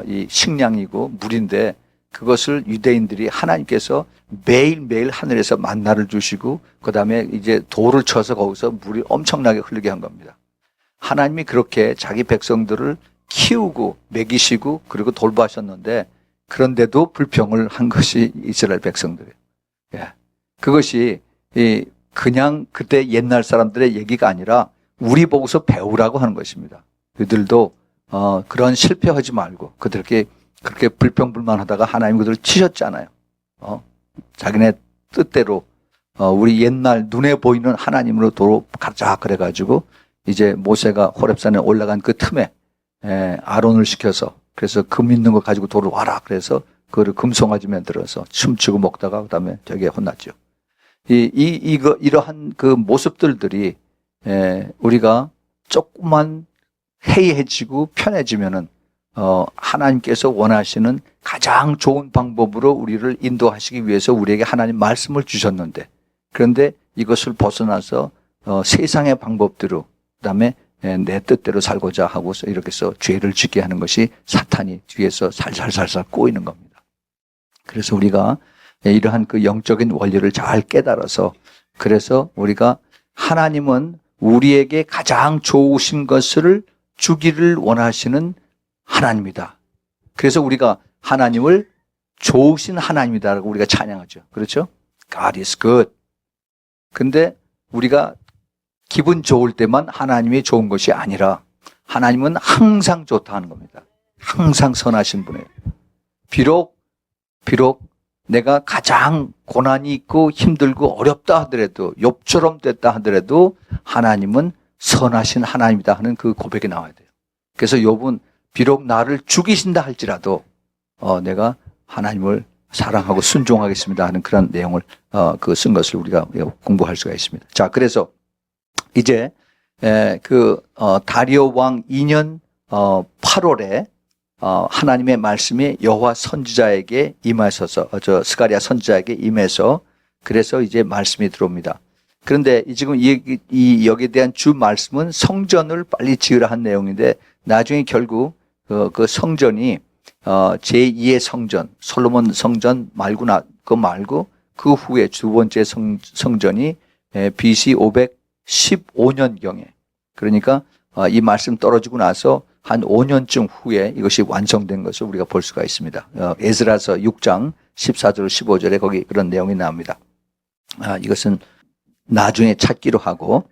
이 식량이고 물인데 그것을 유대인들이 하나님께서 매일매일 하늘에서 만나를 주시고 그다음에 이제 돌을 쳐서 거기서 물이 엄청나게 흐르게 한 겁니다. 하나님이 그렇게 자기 백성들을 키우고 먹이시고 그리고 돌보셨는데 그런데도 불평을 한 것이 이스라엘 백성들이에요. 예. 그것이 그냥 그때 옛날 사람들의 얘기가 아니라 우리 보고서 배우라고 하는 것입니다. 그들도 그런 실패하지 말고 그렇게 불평불만하다가 하나님 그들을 치셨잖아요. 자기네 뜻대로 우리 옛날 눈에 보이는 하나님으로 도로 가자 그래가지고 이제 모세가 호렙산에 올라간 그 틈에 아론을 시켜서 그래서 금 있는 거 가지고 도로 와라 그래서 그거를 금송아지 만들어서 춤추고 먹다가 그다음에 저게 혼났죠. 이러한 그 모습들이 우리가 조금만 해이해지고 편해지면은 하나님께서 원하시는 가장 좋은 방법으로 우리를 인도하시기 위해서 우리에게 하나님 말씀을 주셨는데 그런데 이것을 벗어나서 세상의 방법대로 그다음에 내 뜻대로 살고자 하고서 이렇게 해서 죄를 짓게 하는 것이 사탄이 뒤에서 살살살살 꼬이는 겁니다. 그래서 우리가 이러한 그 영적인 원리를 잘 깨달아서 그래서 우리가 하나님은 우리에게 가장 좋으신 것을 주기를 원하시는 하나님이다. 그래서 우리가 하나님을 좋으신 하나님이다라고 우리가 찬양하죠. 그렇죠? God is good. 근데 우리가 기분 좋을 때만 하나님이 좋은 것이 아니라 하나님은 항상 좋다 하는 겁니다. 항상 선하신 분이에요. 비록 내가 가장 고난이 있고 힘들고 어렵다 하더라도 욥처럼 됐다 하더라도 하나님은 선하신 하나님이다 하는 그 고백이 나와야 돼요. 그래서 욥은 비록 나를 죽이신다 할지라도 내가 하나님을 사랑하고 순종하겠습니다 하는 그런 내용을 쓴 것을 우리가 공부할 수가 있습니다. 자, 그래서 이제 다리오 왕 2년 8월에 하나님의 말씀이 여호와 선지자에게 임하셔서 스가랴 선지자에게 임해서 그래서 이제 말씀이 들어옵니다. 그런데 지금 여기에 대한 주 말씀은 성전을 빨리 지으라 한 내용인데 나중에 결국 그 성전이 제2의 성전 솔로몬 성전 말고 그 후에 두 번째 성전이 BC 515년경에 그러니까 이 말씀 떨어지고 나서 한 5년쯤 후에 이것이 완성된 것을 우리가 볼 수가 있습니다. 에스라서 6장 14절 15절에 거기 그런 내용이 나옵니다. 이것은 나중에 찾기로 하고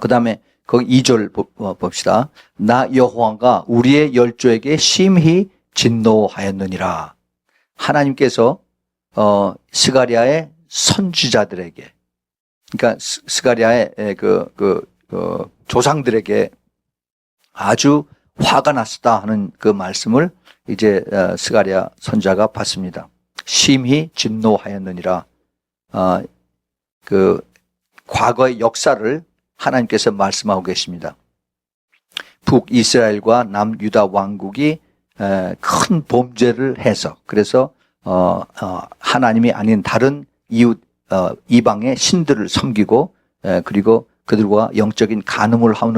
그 다음에 거기 2절 봅시다. 나 여호와가 우리의 열조에게 심히 진노하였느니라. 하나님께서 스가랴의 선지자들에게 그러니까 스가랴의 조상들에게 아주 화가 났었다 하는 그 말씀을 이제 스가랴 선지자가 받습니다. 심히 진노하였느니라. 그 과거의 역사를 하나님께서 말씀하고 계십니다. 북이스라엘과 남유다 왕국이 큰 범죄를 해서 그래서 하나님이 아닌 다른 이방의 신들을 섬기고 그리고 그들과 영적인 간음함으로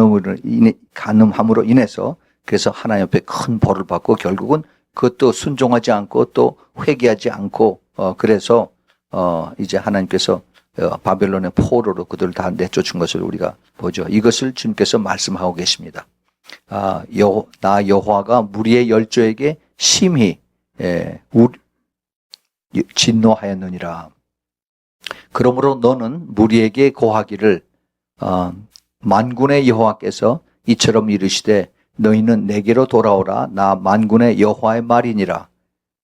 인해서 그래서 하나님 앞에 큰 벌을 받고 결국은 그것도 순종하지 않고 또 회개하지 않고 그래서 이제 하나님께서 바벨론의 포로로 그들을 다 내쫓은 것을 우리가 보죠. 이것을 주님께서 말씀하고 계십니다. 나 여호와가 무리의 열조에게 심히 진노하였느니라. 그러므로 너는 무리에게 고하기를 만군의 여호와께서 이처럼 이르시되 너희는 내게로 돌아오라. 나 만군의 여호와의 말이니라.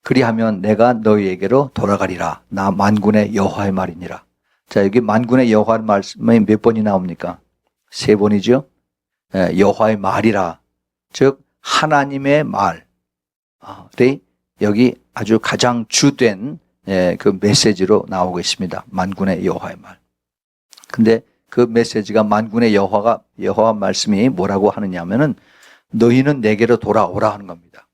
그리하면 내가 너희에게로 돌아가리라. 나 만군의 여호와의 말이니라. 자, 여기 만군의 여호와의 말씀이 몇 번이 나옵니까? 3번이죠. 여호와의 말이라. 즉 하나님의 말이 여기 아주 가장 주된 그 메시지로 나오고 있습니다. 만군의 여호와의 말. 근데 그 메시지가 만군의 여호와 말씀이 뭐라고 하느냐면은 너희는 내게로 돌아오라 하는 겁니다.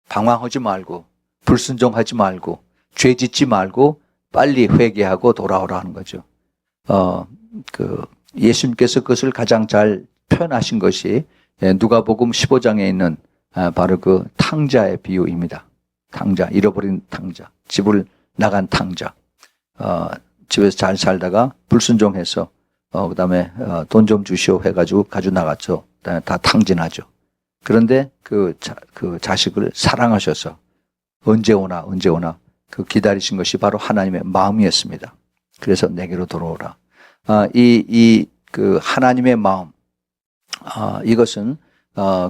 방황하지 말고 불순종하지 말고 죄 짓지 말고 빨리 회개하고 돌아오라 하는 거죠. 예수님께서 그것을 가장 잘 표현하신 것이 누가복음 15장에 있는 바로 그 탕자의 비유입니다. 탕자, 잃어버린 탕자, 집을 나간 탕자. 집에서 잘 살다가 불순종해서 그다음에 돈 좀 주시오 해가지고 가지고 나갔죠. 그다음에 다 탕진하죠. 그런데 그 자식을 사랑하셔서 언제 오나 그 기다리신 것이 바로 하나님의 마음이었습니다. 그래서 내게로 돌아오라. 그 하나님의 마음, 이것은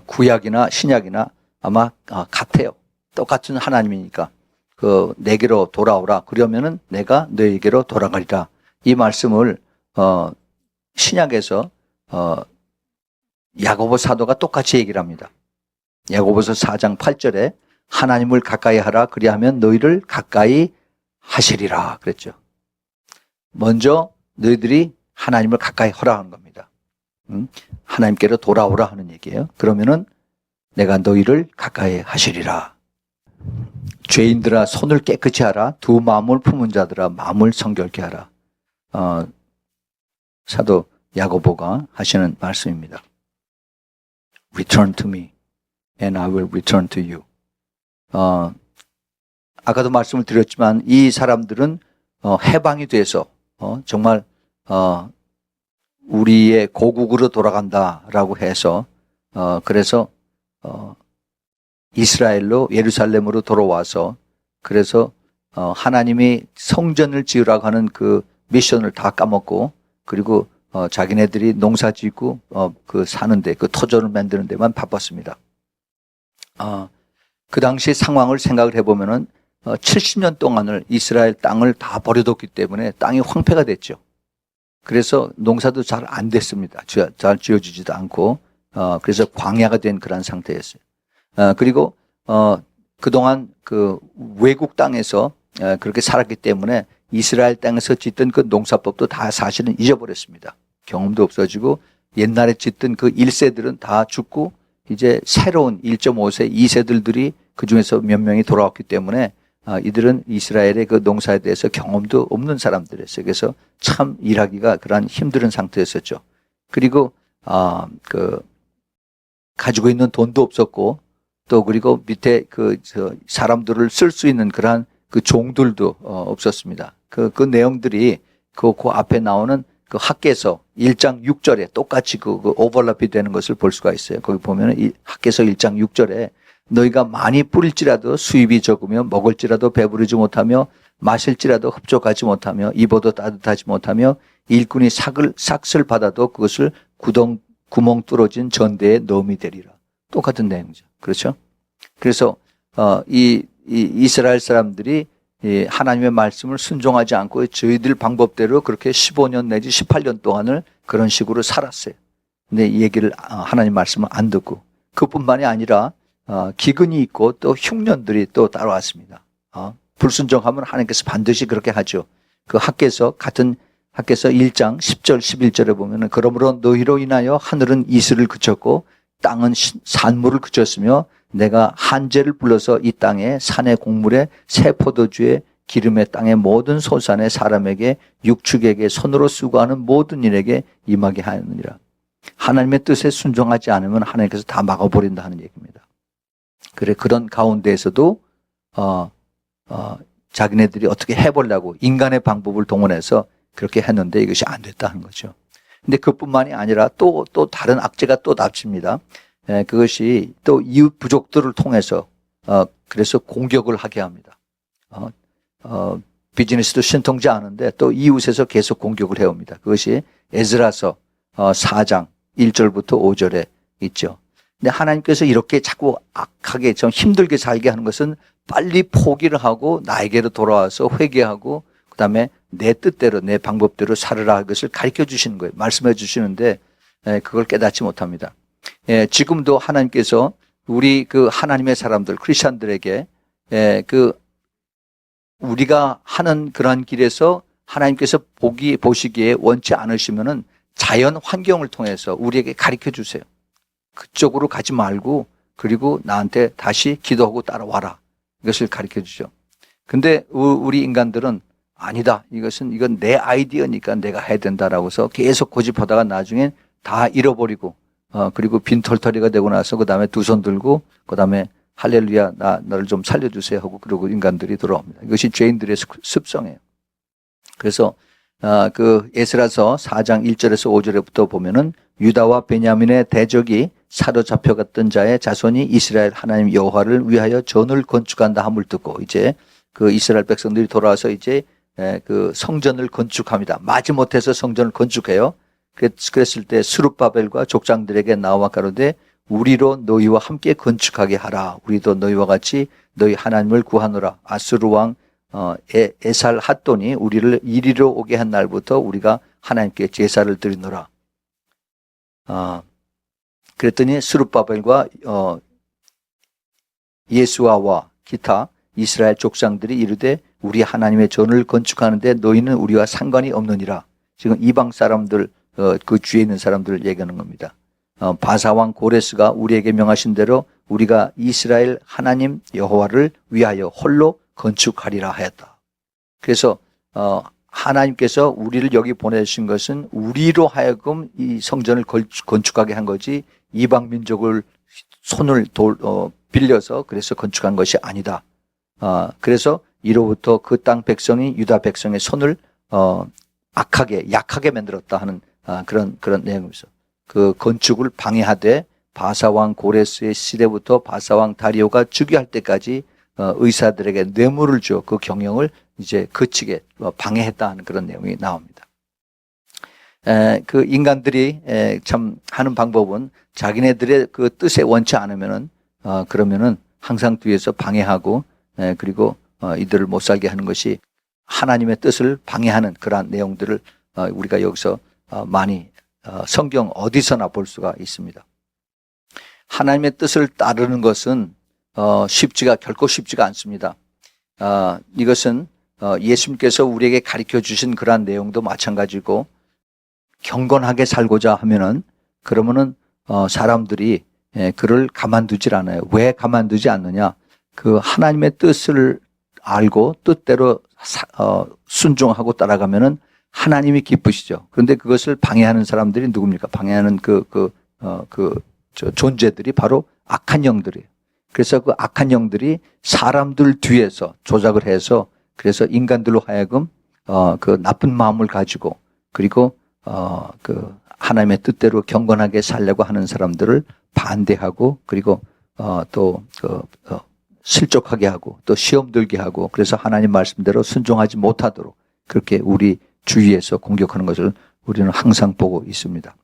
구약이나 신약이나 아마 같아요. 똑같은 하나님이니까. 내게로 돌아오라. 그러면은 내가 너에게로 돌아가리라. 이 말씀을 신약에서 야고보 사도가 똑같이 얘기를 합니다. 야고보서 4장 8절에 하나님을 가까이 하라. 그리하면 너희를 가까이 하시리라. 그랬죠. 먼저 너희들이 하나님을 가까이 하라 하는 겁니다. 하나님께로 돌아오라 하는 얘기예요. 그러면은 내가 너희를 가까이 하시리라. 죄인들아 손을 깨끗이 하라. 두 마음을 품은 자들아 마음을 성결케 하라. 사도 야고보가 하시는 말씀입니다. Return to me and I will return to you. 아까도 말씀을 드렸지만 이 사람들은 해방이 돼서 정말 우리의 고국으로 돌아간다라고 해서 그래서 이스라엘로 예루살렘으로 돌아와서 그래서 하나님이 성전을 지으라고 하는 그 미션을 다 까먹고 그리고 자기네들이 농사 짓고 그 사는데 그 터전을 만드는 데만 바빴습니다. 그 당시 상황을 생각을 해보면은 70년 동안을 이스라엘 땅을 다 버려뒀기 때문에 땅이 황폐가 됐죠. 그래서 농사도 잘 안 됐습니다. 잘 지어지지도 않고 그래서 광야가 된 그런 상태였어요. 그리고 그동안 그 외국 땅에서 그렇게 살았기 때문에 이스라엘 땅에서 짓던 그 농사법도 다 사실은 잊어버렸습니다. 경험도 없어지고 옛날에 짓던 그 1세들은 다 죽고 이제 새로운 1.5세, 2세들이 그 중에서 몇 명이 돌아왔기 때문에 이들은 이스라엘의 그 농사에 대해서 경험도 없는 사람들이었어요. 그래서 참 일하기가 그러한 힘든 상태였었죠. 그리고 가지고 있는 돈도 없었고 또 그리고 밑에 사람들을 쓸 수 있는 그러한 그 종들도 없었습니다. 그 내용들이 그 앞에 나오는 그 학개서 1장 6절에 똑같이 그 오버랩이 되는 것을 볼 수가 있어요. 거기 보면은 학개서 1장 6절에 너희가 많이 뿌릴지라도 수입이 적으며 먹을지라도 배부르지 못하며 마실지라도 흡족하지 못하며 입어도 따뜻하지 못하며 일꾼이 삭을 받아도 그것을 구멍 뚫어진 전대에 넣음이 되리라. 똑같은 내용이죠. 그렇죠? 그래서 이 이스라엘 사람들이 이 하나님의 말씀을 순종하지 않고 저희들 방법대로 그렇게 15년 내지 18년 동안을 그런 식으로 살았어요. 근데 이 얘기를 하나님 말씀을 안 듣고 그뿐만이 아니라 기근이 있고 또 흉년들이 또 따라왔습니다. 불순종하면 하나님께서 반드시 그렇게 하죠. 그 같은 학개서 1장 10절 11절에 보면은 그러므로 너희로 인하여 하늘은 이슬을 그쳤고 땅은 산물을 그쳤으며 내가 한재를 불러서 이 땅에 산의 곡물에 새 포도주에 기름의 땅의 모든 소산의 사람에게 육축에게 손으로 수고하는 모든 일에게 임하게 하느니라. 하나님의 뜻에 순종하지 않으면 하나님께서 다 막아버린다 하는 얘기입니다. 그런 가운데에서도 자기네들이 어떻게 해보려고 인간의 방법을 동원해서 그렇게 했는데 이것이 안 됐다는 거죠. 근데 그뿐만이 아니라 또 다른 악재가 또 납칩니다. 그것이 또 이웃 부족들을 통해서 그래서 공격을 하게 합니다. 비즈니스도 신통지 않은데 또 이웃에서 계속 공격을 해옵니다. 그것이 에스라서 4장 1절부터 5절에 있죠. 근데 하나님께서 이렇게 자꾸 악하게 좀 힘들게 살게 하는 것은 빨리 포기를 하고 나에게로 돌아와서 회개하고 그다음에 내 뜻대로 내 방법대로 살으라 할 것을 가르쳐 주시는 거예요. 말씀해 주시는데 그걸 깨닫지 못합니다. 지금도 하나님께서 우리 그 하나님의 사람들 크리스천들에게 우리가 하는 그러한 길에서 하나님께서 보시기에 원치 않으시면은 자연 환경을 통해서 우리에게 가르쳐 주세요. 그쪽으로 가지 말고 그리고 나한테 다시 기도하고 따라와라. 이것을 가르쳐 주죠. 근데 우리 인간들은 아니다. 이건 내 아이디어니까 내가 해야 된다라고 해서 계속 고집하다가 나중엔 다 잃어버리고 그리고 빈털터리가 되고 나서 그 다음에 두 손 들고 그 다음에 할렐루야 나를 좀 살려주세요 하고 그러고 인간들이 돌아옵니다. 이것이 죄인들의 습성이에요. 그래서 그 에스라서 4장 1절에서 5절에부터 보면은 유다와 베냐민의 대적이 사로잡혀갔던 자의 자손이 이스라엘 하나님 여호와를 위하여 전을 건축한다 함을 듣고 이제 그 이스라엘 백성들이 돌아와서 이제 그 성전을 건축합니다. 마지못해서 성전을 건축해요. 그랬을 때 스룹바벨과 족장들에게 나와 가로되 우리로 너희와 함께 건축하게 하라. 우리도 너희와 같이 너희 하나님을 구하노라. 아수르 왕 에살 핫돈이 우리를 이리로 오게 한 날부터 우리가 하나님께 제사를 드리노라. 그랬더니 스룹바벨과 예수아와 기타 이스라엘 족장들이 이르되 우리 하나님의 전을 건축하는데 너희는 우리와 상관이 없느니라. 지금 이방 사람들 그 주위에 있는 사람들을 얘기하는 겁니다. 바사왕 고레스가 우리에게 명하신 대로 우리가 이스라엘 하나님 여호와를 위하여 홀로 건축하리라 하였다. 그래서 하나님께서 우리를 여기 보내주신 것은 우리로 하여금 이 성전을 건축하게 한 거지 이방 민족을 손을 빌려서 그래서 건축한 것이 아니다. 그래서 이로부터 그 땅 백성이 유다 백성의 손을 약하게 만들었다 하는 그런 내용이죠. 그 건축을 방해하되 바사왕 고레스의 시대부터 바사왕 다리오가 즉위할 때까지 의사들에게 뇌물을 줘 그 경영을 이제 거치게 방해했다 하는 그런 내용이 나옵니다. 그 인간들이 참 하는 방법은 자기네들의 그 뜻에 원치 않으면은 그러면은 항상 뒤에서 방해하고 그리고 이들을 못 살게 하는 것이 하나님의 뜻을 방해하는 그러한 내용들을 우리가 여기서 많이 성경 어디서나 볼 수가 있습니다. 하나님의 뜻을 따르는 것은 결코 쉽지가 않습니다. 이것은 예수님께서 우리에게 가르쳐 주신 그러한 내용도 마찬가지고, 경건하게 살고자 하면은, 그러면은 사람들이 그를 가만두질 않아요. 왜 가만두지 않느냐? 그 하나님의 뜻을 알고 뜻대로 순종하고 따라가면은 하나님이 기쁘시죠. 그런데 그것을 방해하는 사람들이 누굽니까? 방해하는 존재들이 바로 악한 영들이에요. 그래서 그 악한 영들이 사람들 뒤에서 조작을 해서, 그래서 인간들로 하여금 그 나쁜 마음을 가지고, 그리고 그 하나님의 뜻대로 경건하게 살려고 하는 사람들을 반대하고, 그리고 실족하게 하고, 또 시험 들게 하고, 그래서 하나님 말씀대로 순종하지 못하도록 그렇게 우리 주위에서 공격하는 것을 우리는 항상 보고 있습니다.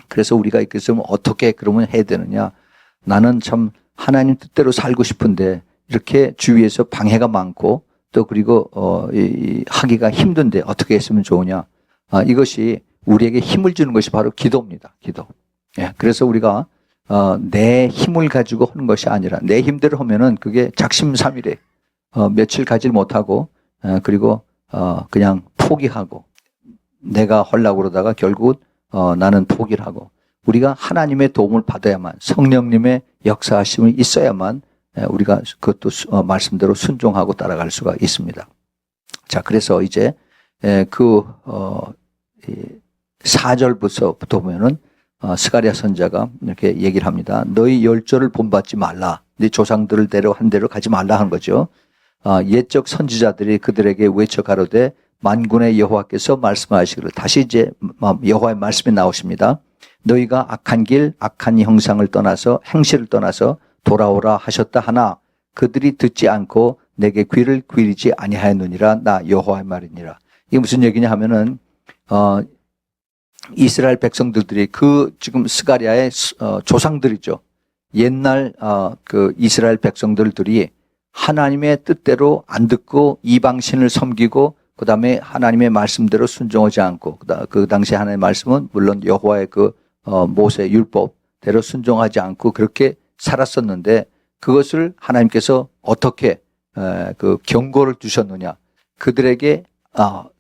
그래서 우리가 있겠으면 어떻게 그러면 해야 되느냐? 나는 참 하나님 뜻대로 살고 싶은데 이렇게 주위에서 방해가 많고, 또 그리고 하기가 힘든데 어떻게 했으면 좋으냐? 이것이 우리에게 힘을 주는 것이 바로 기도입니다. 기도. 예, 그래서 우리가 내 힘을 가지고 하는 것이 아니라, 내 힘대로 하면은 그게 작심삼일에 며칠 가지 못하고, 그리고 그냥 포기하고, 내가 하려고 그러다가 결국은 나는 포기를 하고, 우리가 하나님의 도움을 받아야만, 성령님의 역사하심이 있어야만 우리가 그것도 말씀대로 순종하고 따라갈 수가 있습니다. 자, 그래서 이제 4절부터 보면은 스가랴 선자가 이렇게 얘기를 합니다. 너희 열조를 본받지 말라. 네 조상들을 한 대로 가지 말라 하는 거죠. 옛적 선지자들이 그들에게 외쳐 가로되 만군의 여호와께서 말씀하시기를, 다시 이제 여호와의 말씀이 나오십니다. 너희가 악한 길, 악한 형상을 떠나서, 행실을 떠나서 돌아오라 하셨다 하나 그들이 듣지 않고 내게 귀를 기울이지 아니하였느니라. 나 여호와의 말이니라. 이게 무슨 얘기냐 하면은 이스라엘 백성들이 지금 스가랴의 조상들이죠. 옛날 그 이스라엘 백성들이 하나님의 뜻대로 안 듣고 이방신을 섬기고, 그 다음에 하나님의 말씀대로 순종하지 않고, 그 당시 하나님의 말씀은 물론 여호와의 모세 율법대로 순종하지 않고 그렇게 살았었는데, 그것을 하나님께서 어떻게 경고를 주셨느냐? 그들에게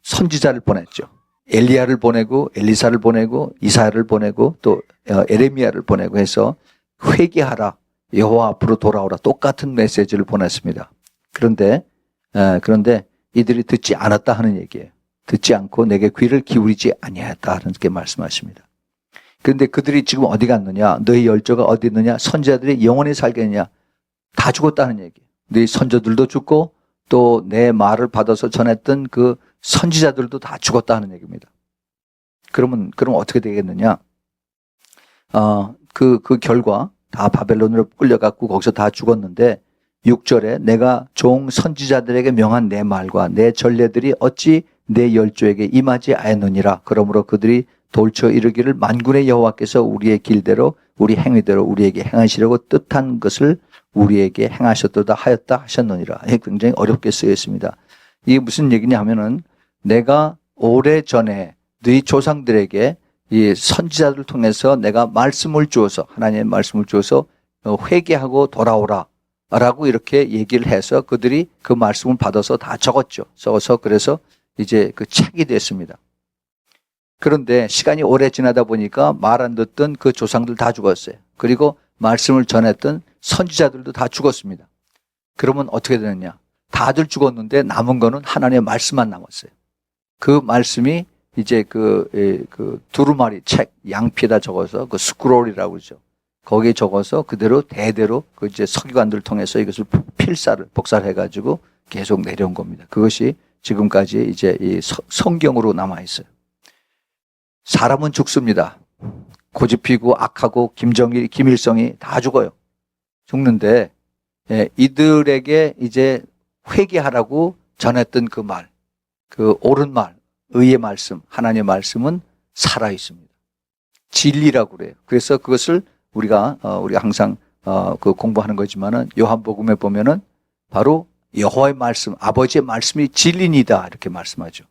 선지자를 보냈죠. 엘리야를 보내고, 엘리사를 보내고, 이사야를 보내고, 또 에레미야를 보내고 해서 회개하라, 여호와 앞으로 돌아오라, 똑같은 메시지를 보냈습니다. 그런데 이들이 듣지 않았다 하는 얘기예요. 듣지 않고 내게 귀를 기울이지 아니하였다 하는 게 말씀하십니다. 그런데 그들이 지금 어디 갔느냐? 너희 열조가 어디 있느냐? 선지자들이 영원히 살겠느냐? 다 죽었다는 얘기예요. 너희 선조들도 죽고, 또 내 말을 받아서 전했던 그 선지자들도 다 죽었다 하는 얘기입니다. 그럼 어떻게 되겠느냐? 그 결과 다 바벨론으로 끌려갔고 거기서 다 죽었는데, 6절에 내가 종 선지자들에게 명한 내 말과 내 전례들이 어찌 내 열조에게 임하지 아니하느니라. 그러므로 그들이 돌쳐 이르기를 만군의 여호와께서 우리의 길대로 우리 행위대로 우리에게 행하시려고 뜻한 것을 우리에게 행하셨도다 하였다 하셨느니라. 굉장히 어렵게 쓰여 있습니다. 이게 무슨 얘기냐 하면은, 내가 오래전에 너희 조상들에게 이 선지자들을 통해서 내가 말씀을 주어서, 하나님의 말씀을 주어서 회개하고 돌아오라 라고 이렇게 얘기를 해서 그들이 그 말씀을 받아서 다 적었죠. 써서 그래서 이제 그 책이 됐습니다. 그런데 시간이 오래 지나다 보니까 말 안 듣던 그 조상들 다 죽었어요. 그리고 말씀을 전했던 선지자들도 다 죽었습니다. 그러면 어떻게 되느냐? 다들 죽었는데 남은 거는 하나님의 말씀만 남았어요. 그 말씀이 이제 그 두루마리 책, 양피에다 적어서 그 스크롤이라고 그러죠. 거기에 적어서 그대로 대대로 그 이제 서기관들을 통해서 이것을 복사를 해가지고 계속 내려온 겁니다. 그것이 지금까지 이제 이 성경으로 남아 있어요. 사람은 죽습니다. 고집피고 악하고 김정일, 김일성이 다 죽어요. 죽는데 이들에게 이제 회개하라고 전했던 그 말, 그 옳은 말, 의의 말씀, 하나님의 말씀은 살아 있습니다. 진리라고 그래요. 그래서 그것을 우리가 항상 그 공부하는 거지만은 요한복음에 보면은 바로 여호와의 말씀, 아버지의 말씀이 진리니다 이렇게 말씀하죠.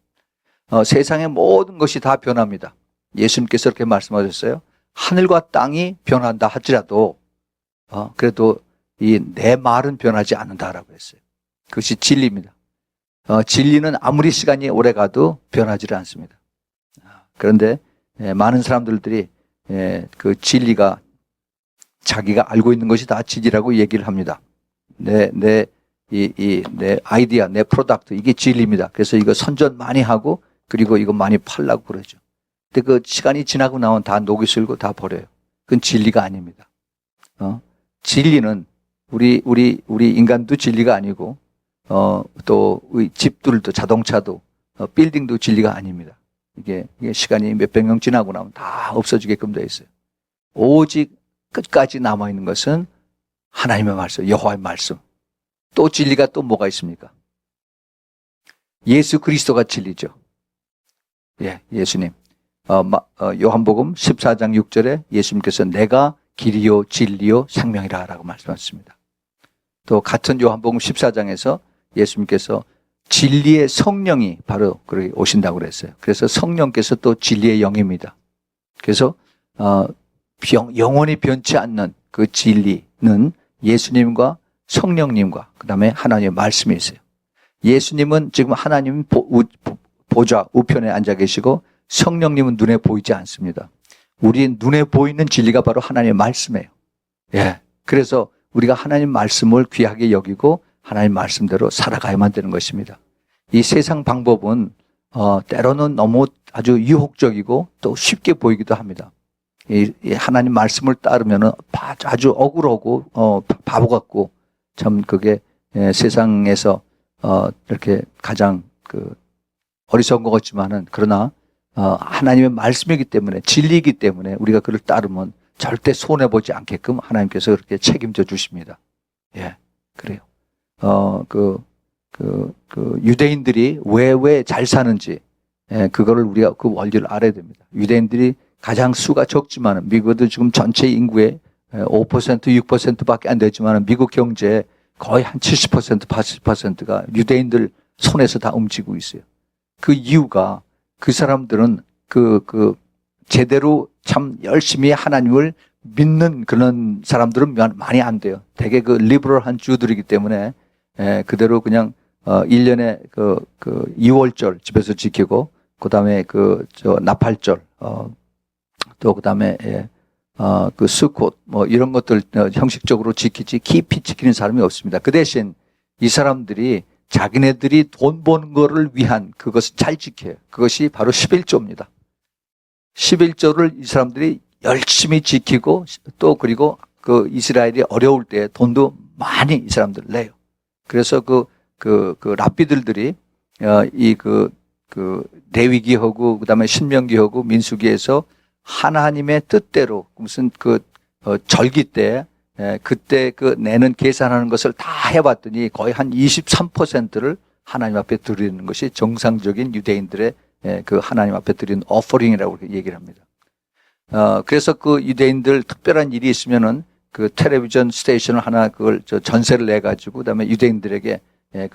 세상의 모든 것이 다 변합니다. 예수님께서 이렇게 말씀하셨어요. 하늘과 땅이 변한다 할지라도 그래도 이 내 말은 변하지 않는다라고 했어요. 그것이 진리입니다. 진리는 아무리 시간이 오래 가도 변하지 않습니다. 그런데 많은 사람들이 그 진리가 자기가 알고 있는 것이 다 진리라고 얘기를 합니다. 내 아이디어, 내 프로덕트, 이게 진리입니다. 그래서 이거 선전 많이 하고, 그리고 이거 많이 팔라고 그러죠. 근데 그 시간이 지나고 나면 다 녹이 슬고 다 버려요. 그건 진리가 아닙니다. 진리는 우리 인간도 진리가 아니고, 또 집들도, 자동차도, 빌딩도 진리가 아닙니다. 이게 시간이 몇백 년 지나고 나면 다 없어지게끔 되어 있어요. 오직 끝까지 남아있는 것은 하나님의 말씀, 여호와의 말씀. 또 진리가 또 뭐가 있습니까? 예수 그리스도가 진리죠. 예수님. 요한복음 14장 6절에 예수님께서 내가 길이요 진리요 생명이라 라고 말씀하셨습니다. 또 같은 요한복음 14장에서 예수님께서 진리의 성령이 바로 오신다고 그랬어요. 그래서 성령께서 또 진리의 영입니다. 그래서 영원히 변치 않는 그 진리는 예수님과 성령님과 그 다음에 하나님의 말씀이 있어요. 예수님은 지금 하나님 보좌 우편에 앉아 계시고 성령님은 눈에 보이지 않습니다. 우리 눈에 보이는 진리가 바로 하나님의 말씀이에요. 그래서 우리가 하나님 말씀을 귀하게 여기고 하나님 말씀대로 살아가야만 되는 것입니다. 이 세상 방법은 때로는 너무 아주 유혹적이고 또 쉽게 보이기도 합니다. 이 하나님 말씀을 따르면은 아주 억울하고 바보 같고 참 그게 세상에서 이렇게 가장 어리석은 것 같지만은 그러나 하나님의 말씀이기 때문에 진리이기 때문에 우리가 그를 따르면 절대 손해 보지 않게끔 하나님께서 그렇게 책임져 주십니다. 그래요. 유대인들이 왜 잘 사는지 그거를 우리가 그 원리를 알아야 됩니다. 유대인들이 가장 수가 적지만 미국도 지금 전체 인구의 5% 6%밖에 안 되지만 미국 경제 거의 한 70% 80%가 유대인들 손에서 다 움직이고 있어요. 그 이유가 그 사람들은 제대로 참 열심히 하나님을 믿는 그런 사람들은 많이 안 돼요. 되게 리버럴한 주들이기 때문에 그대로 그냥 1년에 2월절 집에서 지키고 그다음에 나팔절 또 그다음에 스콧 이런 것들 형식적으로 지키지 깊이 지키는 사람이 없습니다. 그 대신 이 사람들이 자기네들이 돈 버는 거를 위한 그것을 잘 지켜요. 그것이 바로 11조입니다. 11조를 이 사람들이 열심히 지키고 또 그리고 이스라엘이 어려울 때 돈도 많이 이 사람들 내요. 그래서 랍비들이 레위기하고 그다음에 신명기하고 민수기에서 하나님의 뜻대로 무슨 절기 때 그때 내는 계산하는 것을 다 해봤더니 거의 한 23%를 하나님 앞에 드리는 것이 정상적인 유대인들의 하나님 앞에 드리는 오퍼링이라고 얘기를 합니다. 그래서 유대인들 특별한 일이 있으면은 텔레비전 스테이션을 하나 그걸 전세를 내 가지고 그다음에 유대인들에게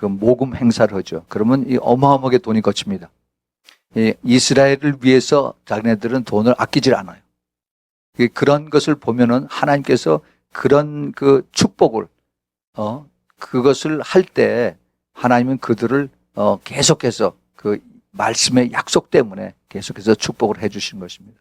모금 행사를 하죠. 그러면 어마어마하게 돈이 거칩니다. 이스라엘을 위해서 자기네들은 돈을 아끼질 않아요. 그런 것을 보면은 하나님께서 그런 축복을 그것을 할 때 하나님은 그들을 계속해서 말씀의 약속 때문에 계속해서 축복을 해 주신 것입니다.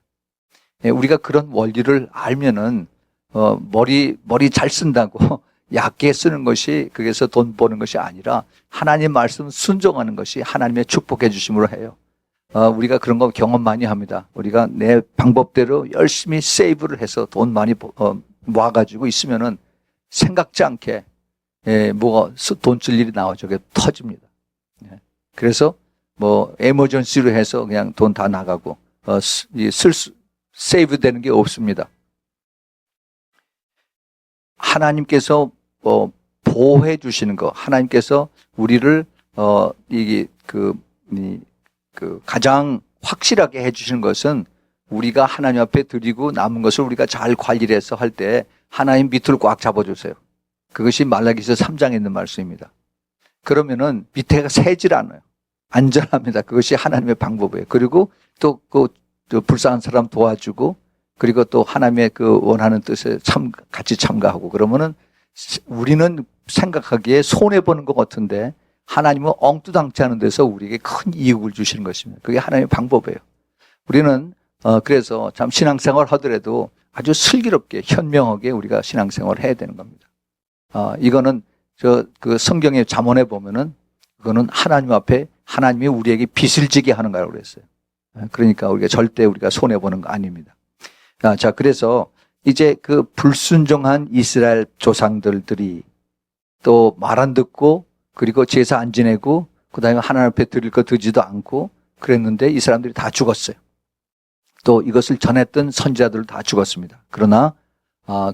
우리가 그런 원리를 알면은 머리 잘 쓴다고 얕게 쓰는 것이 그래서 돈 버는 것이 아니라 하나님 말씀 순종하는 것이 하나님의 축복해 주심으로 해요. 우리가 그런 거 경험 많이 합니다. 우리가 내 방법대로 열심히 세이브를 해서 돈 많이 모아가지고 있으면은 생각지 않게 돈 쓸 일이 나와 저게 터집니다. 그래서 에머전시로 해서 그냥 돈 다 나가고 세이브 되는 게 없습니다. 하나님께서 보호해 주시는 거, 하나님께서 우리를 가장 확실하게 해 주시는 것은 우리가 하나님 앞에 드리고 남은 것을 우리가 잘 관리를 해서 할 때 하나님 밑을 꽉 잡아주세요. 그것이 말라기서 3장에 있는 말씀입니다. 그러면은 밑에가 새질 않아요. 안전합니다. 그것이 하나님의 방법이에요. 그리고 또 불쌍한 사람 도와주고 그리고 또 하나님의 원하는 뜻에 같이 참가하고 그러면은 우리는 생각하기에 손해보는 것 같은데 하나님은 엉뚱당치 않은 데서 우리에게 큰 이익을 주시는 것입니다. 그게 하나님의 방법이에요. 우리는 그래서 참 신앙생활 하더라도 아주 슬기롭게 현명하게 우리가 신앙생활을 해야 되는 겁니다. 이거는 그 성경의 잠언에 보면은 그거는 하나님 앞에 하나님이 우리에게 빚을 지게 하는 거라고 그랬어요. 그러니까 우리가 절대 우리가 손해보는 거 아닙니다. 자, 그래서 이제 그 불순종한 이스라엘 조상들이 또 말 안 듣고 그리고 제사 안 지내고 그다음에 하나님 앞에 드릴 거 드지도 않고 그랬는데 이 사람들이 다 죽었어요. 또 이것을 전했던 선지자들 다 죽었습니다. 그러나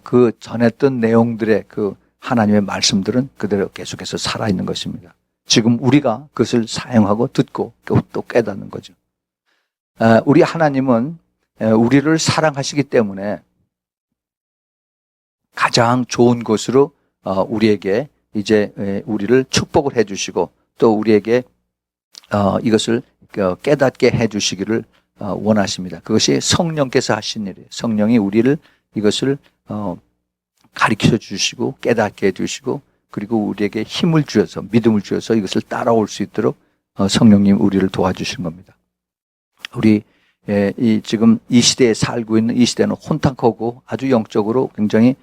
그 전했던 내용들의 그 하나님의 말씀들은 그대로 계속해서 살아있는 것입니다. 지금 우리가 그것을 사용하고 듣고 또 깨닫는 거죠. 우리 하나님은 우리를 사랑하시기 때문에 가장 좋은 것으로 우리에게 이제 우리를 축복을 해주시고 또 우리에게 이것을 깨닫게 해주시기를 원하십니다. 그것이 성령께서 하신 일이에요. 성령이 우리를 이것을 가르쳐 주시고 깨닫게 해주시고 그리고 우리에게 힘을 주셔서 믿음을 주셔서 이것을 따라올 수 있도록 성령님 우리를 도와주시는 겁니다. 우리 지금 이 시대에 살고 있는 이 시대는 혼탁하고 아주 영적으로 굉장히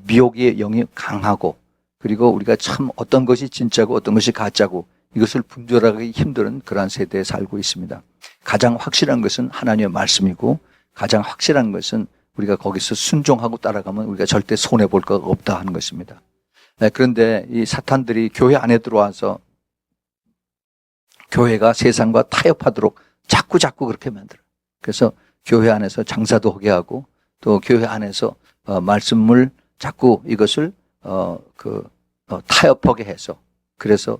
미혹의 영이 강하고 그리고 우리가 참 어떤 것이 진짜고 어떤 것이 가짜고 이것을 분별하기 힘든 그러한 세대에 살고 있습니다. 가장 확실한 것은 하나님의 말씀이고 가장 확실한 것은 우리가 거기서 순종하고 따라가면 우리가 절대 손해볼 것 없다 하는 것입니다. 그런데 이 사탄들이 교회 안에 들어와서 교회가 세상과 타협하도록 자꾸 그렇게 만들어요. 그래서 교회 안에서 장사도 하게 하고 또 교회 안에서 말씀을 자꾸 이것을 타협하게 해서 그래서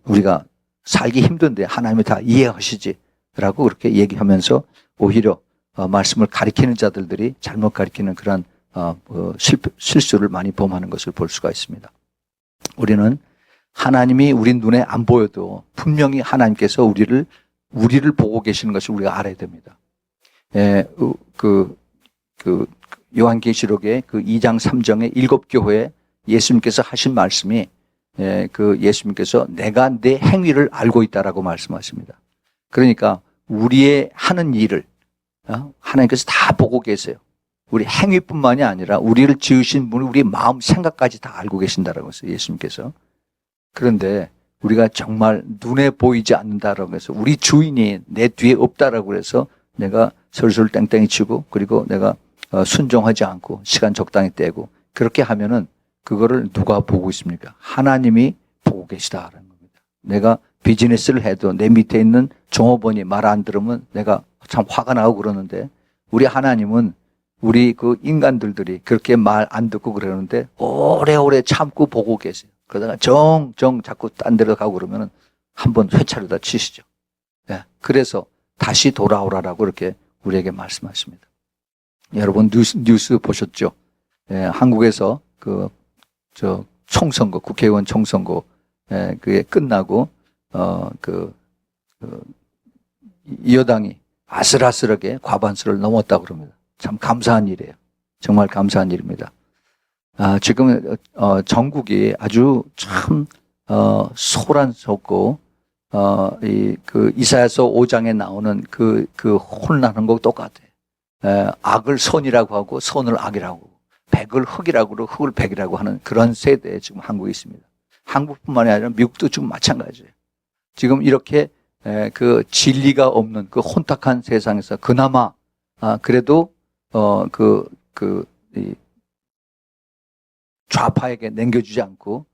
우리가 살기 힘든데 하나님이 다 이해하시지라고 그렇게 얘기하면서 오히려 말씀을 가리키는 자들이 잘못 가리키는 그런 실수를 많이 범하는 것을 볼 수가 있습니다. 우리는 하나님이 우리 눈에 안 보여도 분명히 하나님께서 우리를 보고 계시는 것을 우리가 알아야 됩니다. 요한계시록의 그 2장 3장의 7교회에 예수님께서 하신 말씀이 예수님께서 내가 내 행위를 알고 있다라고 말씀하십니다. 그러니까 우리의 하는 일을 하나님께서 다 보고 계세요. 우리 행위뿐만이 아니라 우리를 지으신 분이 우리 마음 생각까지 다 알고 계신다라고 했어요. 예수님께서. 그런데 우리가 정말 눈에 보이지 않는다라고 해서 우리 주인이 내 뒤에 없다라고 해서 내가 설술 땡땡이 치고 그리고 내가 순종하지 않고 시간 적당히 떼고 그렇게 하면은 그거를 누가 보고 있습니까? 하나님이 보고 계시다라는 겁니다. 내가 비즈니스를 해도 내 밑에 있는 종업원이 말 안 들으면 내가 참 화가 나고 그러는데 우리 하나님은 우리 그 인간들이 그렇게 말 안 듣고 그러는데 오래오래 참고 보고 계세요. 그러다가 자꾸 딴 데로 가고 그러면은 한번 회차로다 치시죠. 네. 그래서 다시 돌아오라라고 이렇게 우리에게 말씀하십니다. 여러분 뉴스 보셨죠? 예, 한국에서 총선거, 국회의원 총선거, 그게 끝나고, 이 여당이 아슬아슬하게 과반수를 넘었다고 그럽니다. 참 감사한 일이에요. 정말 감사한 일입니다. 지금, 전국이 아주 참, 소란스럽고, 이사야서 5장에 나오는 그 혼란한 거 똑같아요. 악을 선이라고 하고, 선을 악이라고 하고, 백을 흑이라고 하고, 흑을 백이라고 하는 그런 세대에 지금 한국이 있습니다. 한국뿐만이 아니라 미국도 지금 마찬가지예요. 지금 이렇게, 진리가 없는 그 혼탁한 세상에서 그나마, 그래도, 좌파에게 남겨주지 않고,